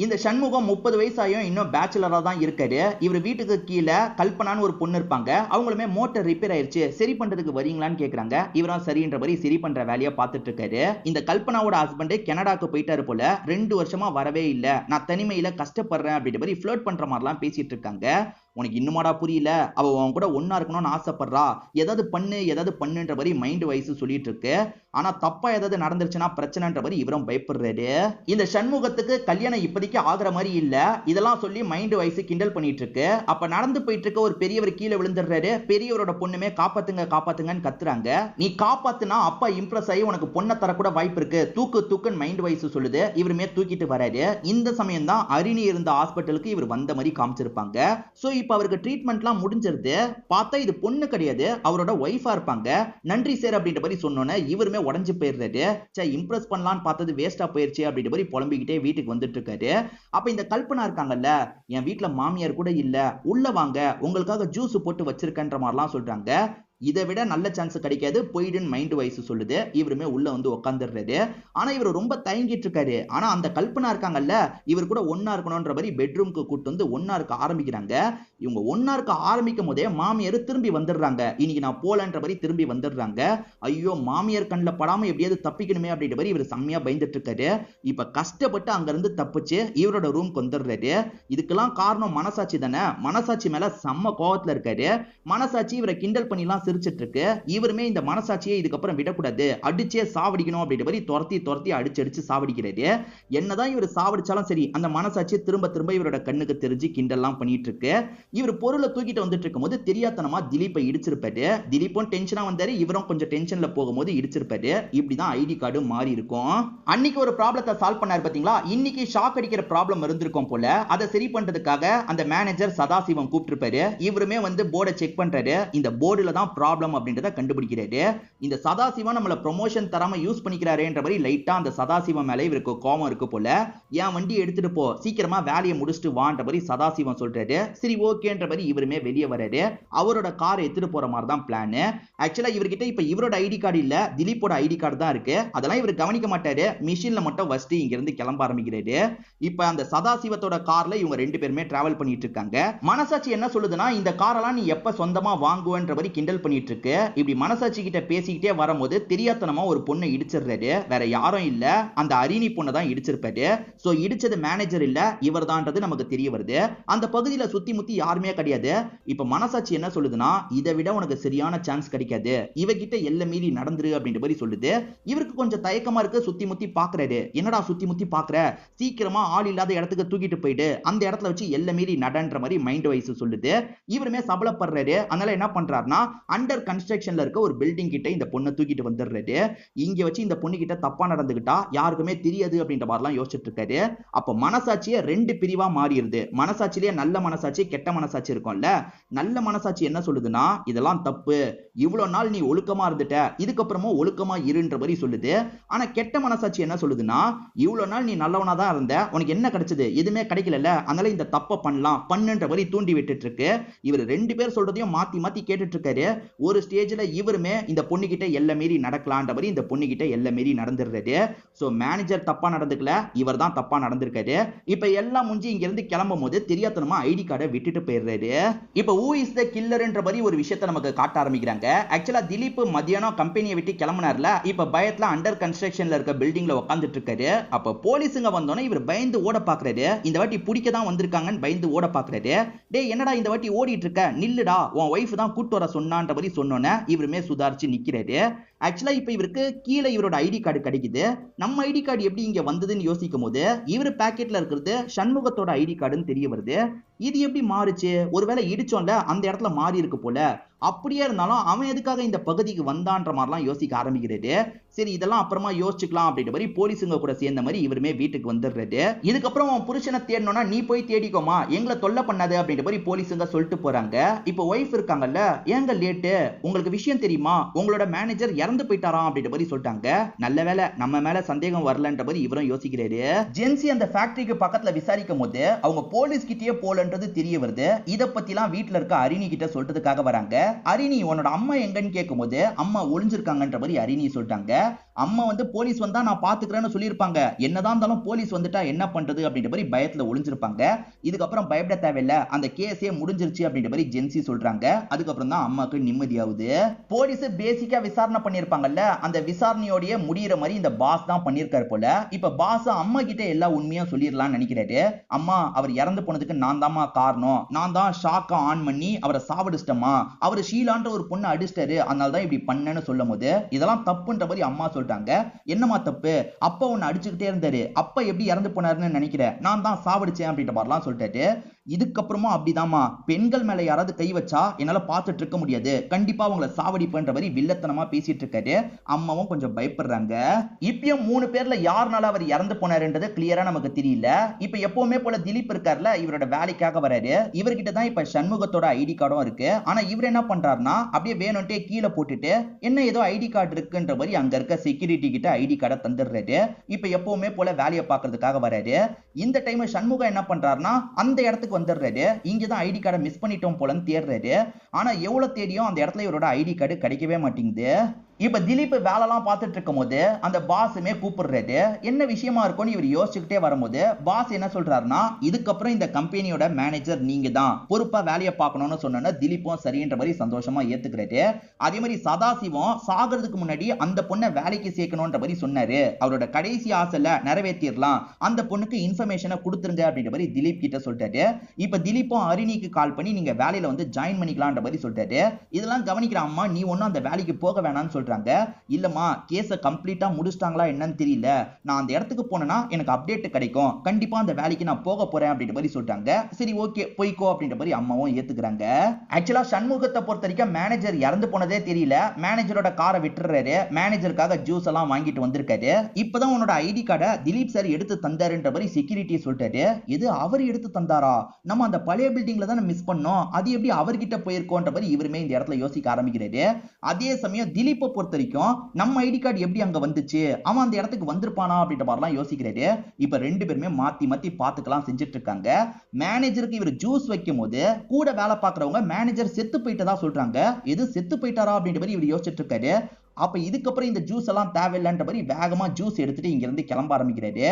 இந்த சண்முகம் 30 வயசாயும் இன்னும் பேச்சுலரா தான் இருக்காரு. இவர் வீட்டுக்கு கீழே கல்பனான்னு ஒரு பொண்ணு இருப்பாங்க. அவங்களுமே மோட்டர் ரிப்பேர் ஆயிருச்சு, சரி பண்றதுக்கு வரீங்களான்னு கேக்குறாங்க. இவரும் சரின்ற மாதிரி சரி பண்ற வேலையை பார்த்துட்டு இருக்காரு. இந்த கல்பனாவோட ஹஸ்பண்ட் கனடாக்கு போயிட்டாரு போல. 2 வருஷமா வரவே இல்ல, நான் தனிமையில கஷ்டப்படுறேன் அப்படின்ற மாதிரி ஃப்ளர்ட் பண்ற மாதிரிலாம் பேசிட்டு இருக்காங்க. உனக்கு இன்னுமாடா புரியல, அவ உன் கூட ஒன்னா இருக்கணும்னு ஆசைப்படுறா, ஏதாவது பண்ணுன்ற மாதிரி மைண்ட் வைஸ் சொல்லிட்டு இருக்கு. ஆனா தப்பா ஏதாவது நடந்துருச்சுன்னா பிரச்சனைன்ற மாதிரி இவரும் பயப்படுறாரு. இந்த சண்முகத்துக்கு கல்யாணம் இப்போதைக்கு ஆகிற மாதிரி இல்ல, இதெல்லாம் சொல்லி மைண்ட் வைஸ் கிண்டல் பண்ணிட்டு இருக்கு. அப்ப நடந்து போயிட்டு இருக்க ஒரு பெரியவர் கீழே விழுந்துடுறாரு. பெரியவரோட பொண்ணுமே காப்பாத்துங்க காப்பாத்துங்கன்னு கத்துறாங்க. நீ காப்பாத்துனா அப்பா இம்ப்ரெஸ் ஆகி உனக்கு பொண்ணை தரக்கூட வாய்ப்பு இருக்கு, தூக்கு தூக்குன்னு மைண்ட் வைஸ் சொல்லுது. இவருமே தூக்கிட்டு வராரு. இந்த சமயம் தான் அரிணி இருந்த ஹாஸ்பிட்டலுக்கு இவர் வந்த மாதிரி காமிச்சிருப்பாங்க. சோ இப்ப அவருக்கு ட்ரீட்மெண்ட்லாம் முடிஞ்சிருது. பார்த்தா இது பொண்ணு கிடையாது, அவரோட ஒய்ஃபா இருப்பாங்க. நன்றி சார் அப்படின்ற மாதிரி சொன்னோன்னே இவருமே உடஞ்சு போயிடுறாரு. சே, இம்ப்ரெஸ் பண்ணலான்னு பார்த்தது வேஸ்டா போயிருச்சு அப்படின்ற மாதிரி புலம்பிக்கிட்டே வீட்டுக்கு வந்துட்டு இருக்காரு. அப்ப இந்த கல்பனா இருக்காங்கல்ல, என் வீட்டுல மாமியார் கூட இல்ல, உள்ள வாங்க, உங்களுக்காக ஜூஸ் போட்டு வச்சிருக்கன்ற மாதிரிலாம் சொல்றாங்க. இதை விட நல்ல சான்ஸ் கிடைக்காது, போயிடுன்னு மைண்ட் வைஸ் சொல்லுது. இவருமே உள்ள வந்து உட்காந்துடுறாரு. ஆனா இவர் ரொம்ப தயங்கிட்டு இருக்காரு. ஆனா அந்த கல்பனா இருக்காங்கல்ல, இவர் கூட ஒன்னா இருக்கணும்ன்ற மாதிரி பெட்ரூம்க்கு கூட்டு வந்து ஒன்னா இருக்க ஆரம்பிக்கிறாங்க. இவங்க ஒன்னா இருக்க ஆரம்பிக்கும் போதே மாமியார் திரும்பி வந்துடுறாங்க. இன்னைக்கு நான் போலன்ற மாதிரி திரும்பி வந்துடுறாங்க. ஐயோ, மாமியார் கண்ணில் படாம எப்படியாவது தப்பிக்கணுமே அப்படின்ற மாதிரி இவர் செம்மையா பயந்துட்டு இருக்காரு. இப்ப கஷ்டப்பட்டு அங்க இருந்து தப்பிச்சு இவரோட ரூம்க்கு வந்துடுறாரு. இதுக்கெல்லாம் காரணம் மனசாட்சி தானே. மனசாட்சி மேல செம்ம கோவத்துல இருக்காரு. மனசாட்சி இவரை கிண்டல் பண்ணிலாம் சிரிச்சிட்டு இருக்கு. இவருமே இந்த மனசாட்சியை இதுக்கப்புறம் விடக்கூடாது, அடிச்சே சாவடிக்கணும் அப்படின்ற மாதிரி துரத்தி துரத்தி அடிச்சு சாவடிக்கிறாரு. என்னதான் இவர் சாவடிச்சாலும் சரி, அந்த மனசாட்சி திரும்ப திரும்ப இவரோட கண்ணுக்கு தெரிஞ்சு கிண்டல்லாம் பண்ணிட்டு இருக்கு. இவர் பொருளை தூக்கிட்டு வந்துட்டு இருக்கும் போது தெரியாதனமா திலீப்பை இடிச்சிருப்பாரு. திலீப்பும் டென்ஷனா வந்தாரு, இவரும் கொஞ்சம் டென்ஷன்ல போகும்போது இடிச்சிருப்பாரு. இப்படிதான் ஐடி கார்டு மாறி இருக்கும். அன்னைக்கு ஒரு ப்ராப்ளத்தை சால்வ் பண்ணாரு பாத்தீங்களா, இன்னைக்கு ஷாக் அடிக்கிற ப்ராப்ளம் இருந்திருக்கும் போல. அதை சரி பண்றதுக்காக அந்த மேனேஜர் சதாசிவம் கூப்பிட்டிருப்பாரு. இவருமே வந்து போர்டை செக் பண்றாரு. இந்த போர்டுல தான் ப்ராப்ளம் அப்படின்றத கண்டுபிடிக்கிறாரு. இந்த சதாசிவம் நம்மள ப்ரொமோஷன் தராம யூஸ் பண்ணிக்கிறாருன்ற மாதிரி லைட்டா அந்த சதாசிவம் மேல இவருக்கு கோபம் இருக்கு போல. என் வண்டி எடுத்துட்டு போ, சீக்கிரமா வேலையை முடிச்சுட்டு வான்ற மாதிரி சதாசிவம் சொல்றாரு. சரி ஓகேன்ற மாதிரி இவருமே வெளியே வராரு. அவரோட காரை எடுத்துட்டு போற மாதிரி தான் பிளான். ஆக்சுவலா இவர்கிட்ட இப்ப இவரோட ஐடி கார்டு இல்ல, திலீப்போட ஐடி கார்டு தான் இருக்கு. அதெல்லாம் இவர் கவனிக்க மாட்டாரு. மிஷின்ல மட்டும் வச்சுட்டு இங்க இருந்து கிளம்ப ஆரம்பிக்கிறாரு. இப்ப அந்த சதாசிவத்தோட கார்ல இவங்க ரெண்டு பேருமே டிராவல் பண்ணிட்டு இருக்காங்க. மனசாட்சி என்ன சொல்லுதுன்னா, இந்த காரெல்லாம் நீ எப்ப சொந்தமா வாங்குவன்ற மாதிரி கிண்டல் பண்ணிட்டு இருக்கு. இப்படி மனசாட்சி கிட்ட பேசிக்கிட்டே வரும்போது தெரியாதனமா ஒரு பொண்ணை இடிச்சிடுறாரு. வேற யாரும் இல்ல, அந்த அரிணி பொண்ணை தான் இடிச்சிருப்பாரு. சோ இடிச்சது மேனேஜர் இல்ல, இவர் தான்ன்றது நமக்கு தெரிய வருது. அந்த பகுதியில சுத்தி முத்தி யாருமே கிடையாது. இப்ப மனசாட்சி என்ன சொல்லுதுன்னா, இதை விட உனக்கு சரியான சான்ஸ் கிடைக்காது, இவகிட்ட எல்லை மீறி நடந்துரு அப்படின்ற மாதிரி சொல்லுது. இவருக்கு கொஞ்சம் தயக்கமா இருக்கு. சுத்தி முத்தி பாக்குறாரு. என்னடா சுத்தி முத்தி பாக்குற, சீக்கிரமா ஆள் இல்லாத இடத்துக்கு தூக்கிட்டு போயிடு, அந்த இடத்துல வச்சு எல்லை மீறி நடன்ற மாதிரி மைண்ட் வைஸ் சொல்லுது. இவருமே சபலப்படுறாரு. அதனால என்ன பண்றாருன்னா, அண்டர் கன்ஸ்ட்ரக்ஷன்ல இருக்க ஒரு பில்டிங் கிட்ட இந்த பொண்ணை தூக்கிட்டு வந்துடுறாரு. இங்க வச்சு இந்த பொண்ணு கிட்ட தப்பா நடந்துகிட்டா யாருக்குமே தெரியாது அப்படின்ற மாதிரிலாம் யோசிச்சுட்டு இருக்காரு. அப்ப மனசாட்சியை ரெண்டு பிரிவா மாறிடுது. மனசாட்சியிலேயே நல்ல மனசாட்சி, கெட்ட மனசாட்சி இருக்கும்ல. நல்ல மனசாட்சி என்ன சொல்லுதுன்னா, இதெல்லாம் தப்பு, இவ்வளவு நாள் நீ ஒழுக்கமா இருந்துட்ட, இதுக்கப்புறமும் ஒழுக்கமா இருன்ற மாதிரி சொல்லுது. ஆனா கெட்ட மனசாட்சி என்ன சொல்லுதுன்னா, இவ்வளவு நாள் நீ நல்லவனா தான் இருந்த, உனக்கு என்ன கிடைச்சது, எதுவுமே கிடைக்கல, அதனால இந்த தப்ப பண்ணலாம் பண்ணுன்ற மாதிரி தூண்டி விட்டுட்டு இருக்கு. இவர் ரெண்டு பேர் சொல்றதையும் மாத்தி மாத்தி கேட்டுட்டு இருக்காரு. ஒரு ஸ்டேஜ்ல இவருமே இந்த பொண்ணு கிட்ட எல்லை மீறி நடக்கலான்ற மாதிரி இந்த பொண்ணு கிட்ட எல்லை மீறி நடந்துடுறாரு. சோ மேனேஜர் தப்பா நடந்துக்கல, இவர் தான் தப்பா நடந்திருக்காரு. இப்ப எல்லாம் முடிஞ்சு இங்க இருந்து கிளம்பும் போது தெரியாதனமா ஐடி கார்டை விட்டுட்டு போயிடுறாரு. இப்ப ஹூ இஸ் த கில்லர்ன்ற மாதிரி ஒரு விஷயத்தை நமக்கு காட்ட ஆரம்பிக்கிறாங்க. ஆக்சுவலா திலீப் மத்தியானம் கம்பெனியை விட்டு கிளம்பினார்ல, இப்ப பயத்துல அண்டர் கன்ஸ்ட்ரக்ஷன்ல இருக்க பில்டிங்ல உட்காந்துட்டு இருக்காரு. அப்ப போலீஸுங்க வந்தோன்னே இவர் பயந்து ஓட பாக்குறாரு. இந்த வாட்டி பிடிக்க தான் வந்திருக்காங்கன்னு பயந்து ஓட பாக்குறாரு. டேய் என்னடா இந்த வாட்டி ஓடிட்டு இருக்க, நில்லுடா, உன் ஒய்ஃப் தான் கூட்டு வர சொன்னான்ற மாதிரி சொன்னோன்னே இவருமே சுதாரிச்சு நிக்கிறாரு. ஆக்சுவலா இப்ப இவருக்கு கீழே இவரோட ஐடி கார்டு கிடைக்குது. நம்ம ஐடி கார்டு எப்படி இங்க வந்ததுன்னு யோசிக்கும் போது இவர் பாக்கெட்ல இருக்கிறது சண்முகத்தோட ஐடி கார்டுன்னு தெரிய வருது. இது எப்படி மாறுச்சு, ஒருவேளை இடிச்சோம்ல அந்த இடத்துல மாறி இருக்கு போல. அப்படியே இருந்தாலும் அவன் எதுக்காக இந்த பகுதிக்கு வந்தான்ற மாதிரிலாம் யோசிக்க ஆரம்பிக்கிறாரு. சரி இதெல்லாம் அப்புறமா யோசிச்சுக்கலாம் அப்படின்ற மாதிரி போலீஸுங்க கூட சேர்ந்த மாதிரி இவருமே வீட்டுக்கு வந்துடுறாரு. இதுக்கப்புறம் அவன் புருஷனை தேடணும்னா நீ போய் தேடிக்கோமா, எங்களை தொல்லை பண்ணாது அப்படின்ற மாதிரி போலீஸுங்க சொல்லிட்டு போறாங்க. இப்போ ஒய்ஃப் இருக்காங்கல்ல, ஏங்க லேட்டு, உங்களுக்கு விஷயம் தெரியுமா, உங்களோட மேனேஜர் இறந்து போயிட்டாராம் அப்படின்ற மாதிரி சொல்லிட்டாங்க. நல்ல வேலை நம்ம மேல சந்தேகம் வரலன்ற மாதிரி இவரும் யோசிக்கிறாரு. ஜென்சி அந்த ஃபேக்டரிக்கு பக்கத்துல விசாரிக்கும் போது அவங்க போலீஸ் கிட்டயே போலன்றது தெரிய வருது. இத பத்திலாம் வீட்டுல இருக்க அரிணி கிட்ட சொல்றதுக்காக வராங்க. அரிணி உன்னோட அம்மா எங்கன்னு கேட்கும்போது அம்மா ஒளிஞ்சிருக்காங்கன்ற மாதிரி அரிணி சொல்லிட்டாங்க. அம்மா வந்து போலீஸ் வந்தா நான் பாத்துக்கிறேன்னு சொல்லியிருப்பாங்க. என்னதான் இருந்தாலும் போலீஸ் வந்துட்டா என்ன பண்றது அப்படின்ற மாதிரி பயத்துல ஒளிஞ்சிருப்பாங்க. இதுக்கப்புறம் பயப்பட தேவையில்ல, அந்த கேஸே முடிஞ்சிருச்சு அப்படின்ற மாதிரி ஜென்சி சொல்றாங்க. அதுக்கப்புறம் தான் அம்மாக்கு நிம்மதியாகுது. போலீஸ் பேசிக்கா விசாரணை பண்ணிருப்பாங்கல்ல, அந்த விசாரணையோடய முடியிற மாதிரி இந்த பாஸ் தான் பண்ணிருக்காரு போல. இப்ப பாஸ் அம்மா கிட்ட எல்லா உண்மையும் சொல்லிடலாம்னு நினைக்கிறாரு. அம்மா அவர் இறந்து போனதுக்கு நான் தான்மா காரணம், நான் தான் ஷாக்கை ஆன் பண்ணி அவரை சாவடிச்சிட்டமா, அவர் ஷீலான்ற ஒரு பொண்ணு அடிச்சிட்டாரு, அதனால தான் இப்படி பண்ணேன்னு சொல்லும் போது இதெல்லாம் தப்புன்ற மாதிரி அம்மா சொல்லிட்டாங்க. என்னமா தப்பு, அப்பா உன்னை அடிச்சுக்கிட்டே இருந்தாரு, அப்பா எப்படி இறந்து போனாருன்னு நினைக்கிறேன், நான் தான் சாவடிச்சேன் அப்படின்ற மாதிரிலாம் சொல்லிட்டாரு. இதுக்கப்புறமா அப்படிதாமா, பெண்கள் மேல யாராவது கை வச்சா என்னால பார்த்துட்டு இருக்க முடியாது, கண்டிப்பா அவங்கள சாவடிப்பேன்ற மாதிரி வில்லத்தனமா பேசிட்டு இருக்காரு. அம்மாவும் கொஞ்சம் பயப்படுறாங்க. இப்பயும் 3 பேர்ல யாருனால அவர் இறந்து போனாருன்றது கிளியரா நமக்கு தெரியல. இப்ப எப்பவுமே போல திலீப் இருக்கார்ல, இவரோட வேலைக்காக வராரு. இவர்கிட்ட தான் இப்ப சண்முகத்தோட ஐடி கார்டும் இருக்கு. ஆனா இவர் என்ன பண்றாருன்னா, அப்படியே வேணும்ட்டே கீழே போட்டுட்டு என்ன ஏதோ ஐடி கார்டு இருக்குன்ற மாதிரி அங்க இருக்க செக்யூரிட்டி கிட்ட ஐடி கார்டை தந்துடுறாரு. இப்ப எப்பவுமே போல வேலையை பார்க்கறதுக்காக வராரு. இந்த டைம் சண்முகம் என்ன பண்றாருன்னா, அந்த இடத்துக்கு வந்துடுறாரு. இங்கதான் ஐடி கார்டை மிஸ் பண்ணிட்டோம் போலன்னு தேடுறாரு. ஆனா எவ்வளவு தேடியும் அந்த இடத்துல இவரோட ஐடி கார்டு கிடைக்கவே மாட்டேங்குது. இப்ப திலீப் வேலைலாம் பார்த்துட்டு இருக்கும் போது அந்த பாஸுமே கூப்பிடுறாரு. என்ன விஷயமா இருக்கும்னு இவர் யோசிச்சுக்கிட்டே வரும்போது பாஸ் என்ன சொல்றாருன்னா, இதுக்கப்புறம் இந்த கம்பெனியோட மேனேஜர் நீங்க தான், பொறுப்பா வேலையை பார்க்கணும்னு சொன்னா திலீப்பும் சரின்ற மாதிரி சந்தோஷமா ஏத்துக்கிறாரு. அதே மாதிரி சதாசிவம் சாகிறதுக்கு முன்னாடி அந்த பொண்ணை வேலைக்கு சேர்க்கணும்ன்ற மாதிரி சொன்னாரு. அவரோட கடைசி ஆசைல நிறைவேற்றிடலாம், அந்த பொண்ணுக்கு இன்ஃபர்மேஷனை கொடுத்துருங்க அப்படின்ற மாதிரி திலீப் கிட்ட சொல்லிட்டாரு. இப்ப திலீப்பும் அரிணிக்கு கால் பண்ணி நீங்க வேலையில வந்து ஜாயின் பண்ணிக்கலாம்ன்ற மாதிரி சொல்லிட்டாரு. இதெல்லாம் கவனிக்கிற அம்மா, நீ ஒன்னும் அந்த வேலைக்கு போக வேணாம்னு சொல்றாங்க. இல்லம்மா, கேஸ கம்ப்ளீட்டா முடிச்சிட்டாங்களா என்னன்னு தெரியல, நான் அந்த இடத்துக்கு போனேன்னா எனக்கு அப்டேட் கிடைக்கும், கண்டிப்பா அந்த வேலைக்கு நான் போக போறேன் அப்படின்ற மாதிரி சொல்றாங்க. சரி ஓகே போய்க்கோ அப்படின்ற மாதிரி அம்மாவும் ஏத்துக்கிறாங்க. ஆக்சுவலா சண்முகத்தை பொறுத்த வரைக்கும் மேனேஜர் இறந்து போனதே தெரியல. மேனேஜரோட காரை விட்டுறாரு. மேனேஜருக்காக ஜூஸ் எல்லாம் வாங்கிட்டு வந்திருக்காரு. இப்பதான் உன்னோட ஐடி கார்டை திலீப் சார் எடுத்து தந்தாருன்ற மாதிரி செக்யூரிட்டி சொல்லிட்டாரு. இது அவர் எடுத்து தந்தாரா? நம்ம அந்த பழைய பில்டிங்ல தான் மிஸ் பண்ணோம், அது எப்படி அவர்கிட்ட போயிருக்கோன்ற மாதிரி இவருமே இந்த இடத்துல யோசிக்க ஆரம்பிக்கிறாரு. அதே சமயம் திலீப்பை பொறுத்த வரைக்கும் நம்ம ஐடி கார்டு எப்படி அங்க வந்துச்சு, அவன் அந்த இடத்துக்கு வந்திருப்பானா அப்படின்ற மாதிரிலாம் யோசிக்கிறாரு. இப்ப ரெண்டு பேருமே மாத்தி மாத்தி பாத்துக்கலாம் செஞ்சுட்டு இருக்காங்க. மேனேஜருக்கு இவர் ஜூஸ் வைக்கும் போது கூட வேலை பார்க்கறவங்க மேனேஜர் செத்து போயிட்டதா சொல்றாங்க. எது செத்து போயிட்டாரா அப்படின்ற மாதிரி இவர் யோசிச்சுட்டு இருக்காரு. அப்ப இதுக்கப்புறம் இந்த ஜூஸ் எல்லாம் தேவையில்லைன்ற மாதிரி வேகமா ஜூஸ் எடுத்துட்டு இங்க இருந்து கிளம்ப ஆரம்பிக்கிறாரு.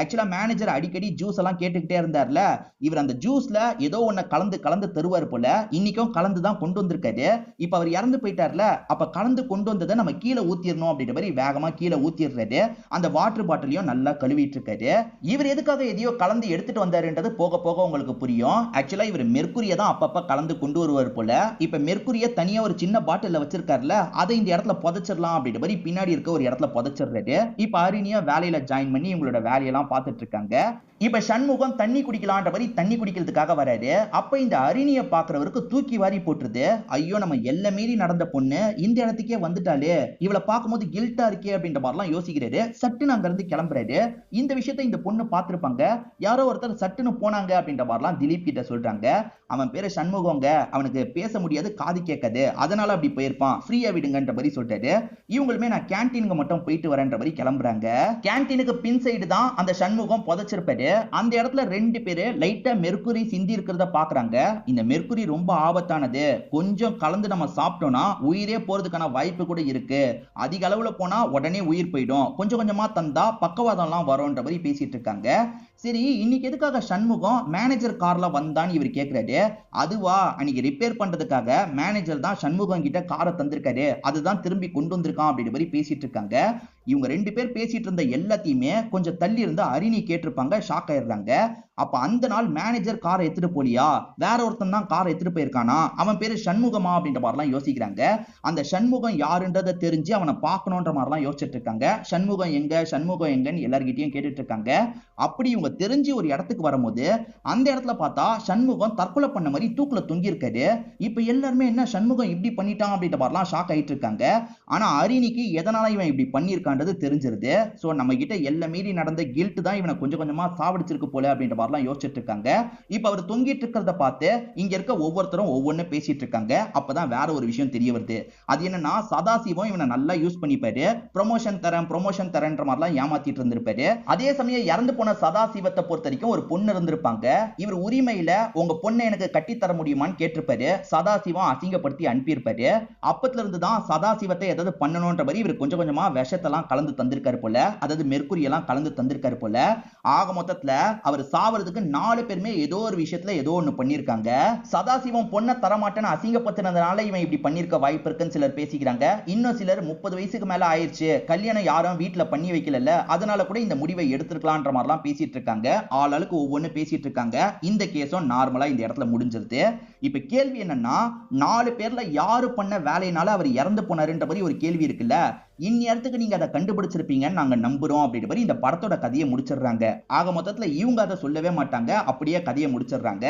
ஆக்சுவலா மேனேஜர் அடிக்கடி ஜூஸ் எல்லாம் கேட்டுக்கிட்டே இருந்தார்ல, இவர் அந்த ஜூஸ்ல ஏதோ ஒண்ணு கலந்து கலந்து தருவார் போல. இன்னைக்கும் கலந்து தான் கொண்டு வந்திருக்காரு. இப்ப அவர் இறந்து போயிட்டார்ல, அப்ப கலந்து கொண்டு வந்ததை நம்ம கீழே ஊத்திரணும் அப்படின்ற மாதிரி வேகமா கீழே ஊத்திடுறாரு. அந்த வாட்டர் பாட்டிலையும் நல்லா கழுவிட்டு இருக்காரு. இவர் எதுக்காக எதையோ கலந்து எடுத்துட்டு வந்தாருன்றது போக போக உங்களுக்கு புரியும். ஆக்சுவலா இவர் மெர்க்குரிய தான் அப்பப்ப கலந்து கொண்டு வருவார் போல. இப்ப மெர்க்குரிய தனியா ஒரு சின்ன பாட்டில்ல வச்சிருக்காருல, அதை இந்த இடத்துல புதைச்சிடலாம் அப்படின்ற மாதிரி பின்னாடி இருக்க ஒரு இடத்துல புதைச்சிடுறாரு. இப்ப அரிணியா வேலையில ஜாயின் பண்ணி இவங்களோட வேலையெல்லாம் பார்த்துட்டு இருக்காங்க. இப்ப சண்முகம் தண்ணி குடிக்கலான்ற மாதிரி தண்ணி குடிக்கிறதுக்காக வராரு. அப்ப இந்த அரிணியை பாக்குறவருக்கு தூக்கி வாரி போட்டுருது. ஐயோ, நம்ம எல்லை மீறி நடந்த பொண்ணு இந்த இடத்துக்கே வந்துட்டாலே, இவளை பார்க்கும்போது கில்ட்டா இருக்கே அப்படின்ற மாதிரிலாம் யோசிக்கிறாரு. சட்டுன்னு அங்க இருந்து கிளம்புறாரு. இந்த விஷயத்த இந்த பொண்ணு பார்த்திருப்பாங்க. யாரோ ஒருத்தர் சட்டுன்னு போனாங்க அப்படின்ற மாதிரிலாம் திலீப் கிட்ட சொல்றாங்க. அவன் பேரு சண்முகங்க, அவனுக்கு பேச முடியாது, காது கேட்காது, அதனால அப்படி போயிருப்பான், ஃப்ரீயா விடுங்கன்ற மாதிரி சொல்லிட்டாரு. இவங்களுமே நான் கேன்டீனுக்கு மட்டும் போயிட்டு வரேன்ற மாதிரி கிளம்புறாங்க. கேன்டீனுக்கு பின் சைடு தான் அந்த சண்முகம் புதைச்சிருப்பாரு. அந்த இடத்துல ரெண்டு பேரு லைட்டா மெர்க்குரி சிந்தி இருக்கிறத பாக்குறாங்க. இந்த மெர்க்குரி ரொம்ப ஆபத்தானது, கொஞ்சம் கலந்து நம்ம சாப்பிட்டோம்னா உயிரே போறதுக்கான வாய்ப்பு கூட இருக்கு, அதிக அளவுல போனா உடனே உயிர் போயிடும், கொஞ்சம் கொஞ்சமா தந்தா பக்கவாதம் எல்லாம் வரும்ன்ற மாதிரி பேசிட்டு இருக்காங்க. சரி, இன்னைக்கு எதுக்காக சண்முகம் மேனேஜர் கார்ல வந்தான்னு இவர் கேட்கிறாரு. அதுவா, அன்னைக்கு ரிப்பேர் பண்றதுக்காக மேனேஜர் தான் சண்முகம் கிட்ட காரை தந்திருக்காரு, அதுதான் திரும்பி கொண்டு வந்திருக்கான் அப்படின்ற மாதிரி பேசிட்டு இருக்காங்க. இவங்க ரெண்டு பேர் பேசிட்டு இருந்த எல்லாத்தையுமே கொஞ்சம் தள்ளி இருந்து அரிணி கேட்டிருப்பாங்க. ஷாக் ஆயிடுறாங்க. அப்ப அந்த நாள் மேனேஜர் காரை எடுத்துட்டு போலியா, வேற ஒருத்தன் தான் காரை எடுத்துட்டு போயிருக்கானா, அவன் பேரு சண்முகமா அப்படின்ற மாதிரிலாம் யோசிக்கிறாங்க. அந்த சண்முகம் யாருன்றதை தெரிஞ்சு அவனை பார்க்கணுன்ற மாதிரிலாம் யோசிச்சுட்டு இருக்காங்க. சண்முகம் எங்க, சண்முகம் எங்கன்னு எல்லார்கிட்டயும் கேட்டுட்டு இருக்காங்க. அப்படி இவங்க தெரிஞ்சு ஒரு இடத்துக்கு வரும்போது அந்த இடத்துல பார்த்தா சண்முகம் தற்கொலை பண்ண மாதிரி தூக்குல தொங்கி இருக்காரு. இப்ப எல்லாருமே என்ன சண்முகம் இப்படி பண்ணிட்டான் அப்படின்ற மாதிரிலாம் ஷாக் ஆயிட்டு இருக்காங்க. ஆனா அரிணிக்கு எதனால இவன் இப்படி பண்ணிருக்கான்றது தெரிஞ்சிருது. சோ நம்ம கிட்ட எல்லாம் மீறி நடந்த கில்ட் தான் இவனை கொஞ்சம் கொஞ்சமா சாவடிச்சிருக்கு போல அப்படின்ற மாதிரிலாம் யோசிச்சுட்டு இருக்காங்க. இப்ப அவர் தொங்கிட்டு இருக்கிறத பார்த்து இங்க இருக்க ஒவ்வொருத்தரும் ஒவ்வொன்னு பேசிட்டு இருக்காங்க. அப்பதான் வேற ஒரு விஷயம் தெரிய வருது. அது என்னன்னா, சதாசிவம் இவனை நல்லா யூஸ் பண்ணிப்பாரு, ப்ரொமோஷன் தரேன்ற மாதிரிலாம் ஏமாத்திட்டு இருந்திருப்பாரு. அதே சமயம் இறந்து போன சதாசிவத்தை பொறுத்த வரைக்கும் ஒரு பொண்ணு இருந்திருப்பாங்க. இவர் உரிமையில உங்க பொண்ணை எனக்கு கட்டி தர முடியுமான்னு கேட்டிருப்பாரு. சதாசிவம் அசிங்கப்படுத்தி அனுப்பியிருப்பாரு. அப்பத்துல இருந்து தான் சதாசிவத்தை ஏதாவது பண்ணணும்ன்ற மாதிரி இவர் கொஞ்சம் கொஞ்சமா விஷத்தெல்லாம் கலந்து தந்திருக்காரு போல, அதாவது மெர்க்குரி எல்லாம் கலந்து தந்திருக்காரு போல. ஆக மொத்தத்துல அவர் சாவறதுக்கு 4 பேருமே ஏதோ ஒரு விஷயத்துல ஏதோ ஒண்ணு பண்ணிருக்காங்க. சதாசிவம் பொண்ணை தரமாட்டேன்னு அசிங்கப்படுத்தினதுனால இவன் இப்படி பண்ணிருக்க வாய்ப்பு இருக்குன்னு சிலர் பேசிக்கிறாங்க. இன்னும் சிலர் 30 வயசுக்கு மேல ஆயிடுச்சு, கல்யாணம் யாரும் வீட்டுல பண்ணி வைக்கல, அதனால கூட இந்த முடிவை எடுத்துக்கலான்ற மாதிரிலாம் பேசிட்டு இருக்காங்க. ஆளுக்கு ஒவ்வொன்னு பேசிட்டு இருக்காங்க. இந்த கேஸும் நார்மலா இந்த இடத்துல முடிஞ்சிருது. இப்ப கேள்வி என்னன்னா, 4 பேர்ல யாரு பண்ண வேலையினால அவர் இறந்து போனாருன்ற மாதிரி ஒரு கேள்வி இருக்குல்ல. இந்நேரத்துக்கு நீங்க அதை கண்டுபிடிச்சிருப்பீங்கன்னு நாங்க நம்புறோம் அப்படின்ற மாதிரி இந்த படத்தோட கதையை முடிச்சிடுறாங்க. ஆக மொத்தத்துல இவங்க அதை சொல்லவே மாட்டாங்க, அப்படியே கதையை முடிச்சிடுறாங்க.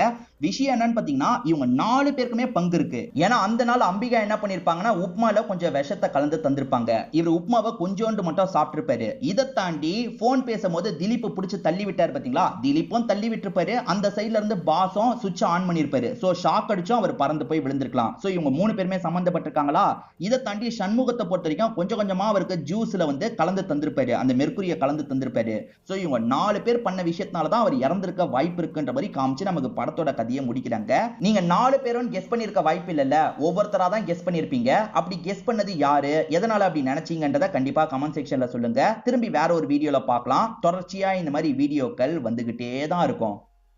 விஷயம் என்னன்னு பாத்தீங்கன்னா இவங்க 4 பேருக்குமே பங்கு இருக்கு. ஏன்னா அந்த நாள் அம்பிகா என்ன பண்ணிருப்பாங்கன்னா உப்மால கொஞ்சம் விஷத்தை கலந்து தந்திருப்பாங்க. இவர் உப்மாவை கொஞ்சோண்டு மட்டும் சாப்பிட்டிருப்பாரு. இதை தாண்டி போன் பேசும்போது திலீப் பிடிச்சு தள்ளி விட்டாரு பாத்தீங்களா, திலீப்பும் தள்ளி விட்டுருப்பாரு. அந்த சைட்ல இருந்து பாஸும் சுவிட்ச் ஆன் பண்ணிருப்பாரு. சோ ஷாக் அடிச்சும் அவர் பறந்து போய் விழுந்திருக்கலாம். சோ இவங்க 3 பேருமே சம்பந்தப்பட்டிருக்காங்களா. இதை தாண்டி சண்முகத்தை பொறுத்த வரைக்கும் கொஞ்சம் கொஞ்சமா அவருக்கு ஜூஸ்ல வந்து கலந்து தந்திருப்பாரு, அந்த மெர்க்குரிய கலந்து தந்திருப்பாரு. சோ இவங்க 4 பேர் பண்ண விஷயத்தினாலதான் அவர் இறந்திருக்க வாய்ப்பு இருக்குன்ற மாதிரி காமிச்சு நமக்கு படத்தோட கதையை முடிக்கிறாங்க. நீங்க 4 பேரும் கெஸ் பண்ணிருக்க வாய்ப்பு இல்ல, ஒவ்வொருத்தரா தான் கெஸ் பண்ணிருப்பீங்க. அப்படி கெஸ் பண்ணது யாரு, எதனால அப்படி நினைச்சீங்கன்றத கண்டிப்பா கமெண்ட் செக்ஷன்ல சொல்லுங்க. திரும்பி வேற ஒரு வீடியோல பார்க்கலாம். தொடர்ச்சியா இந்த மாதிரி வீடியோக்கள் வந்துகிட்டே தான் இருக்கும்.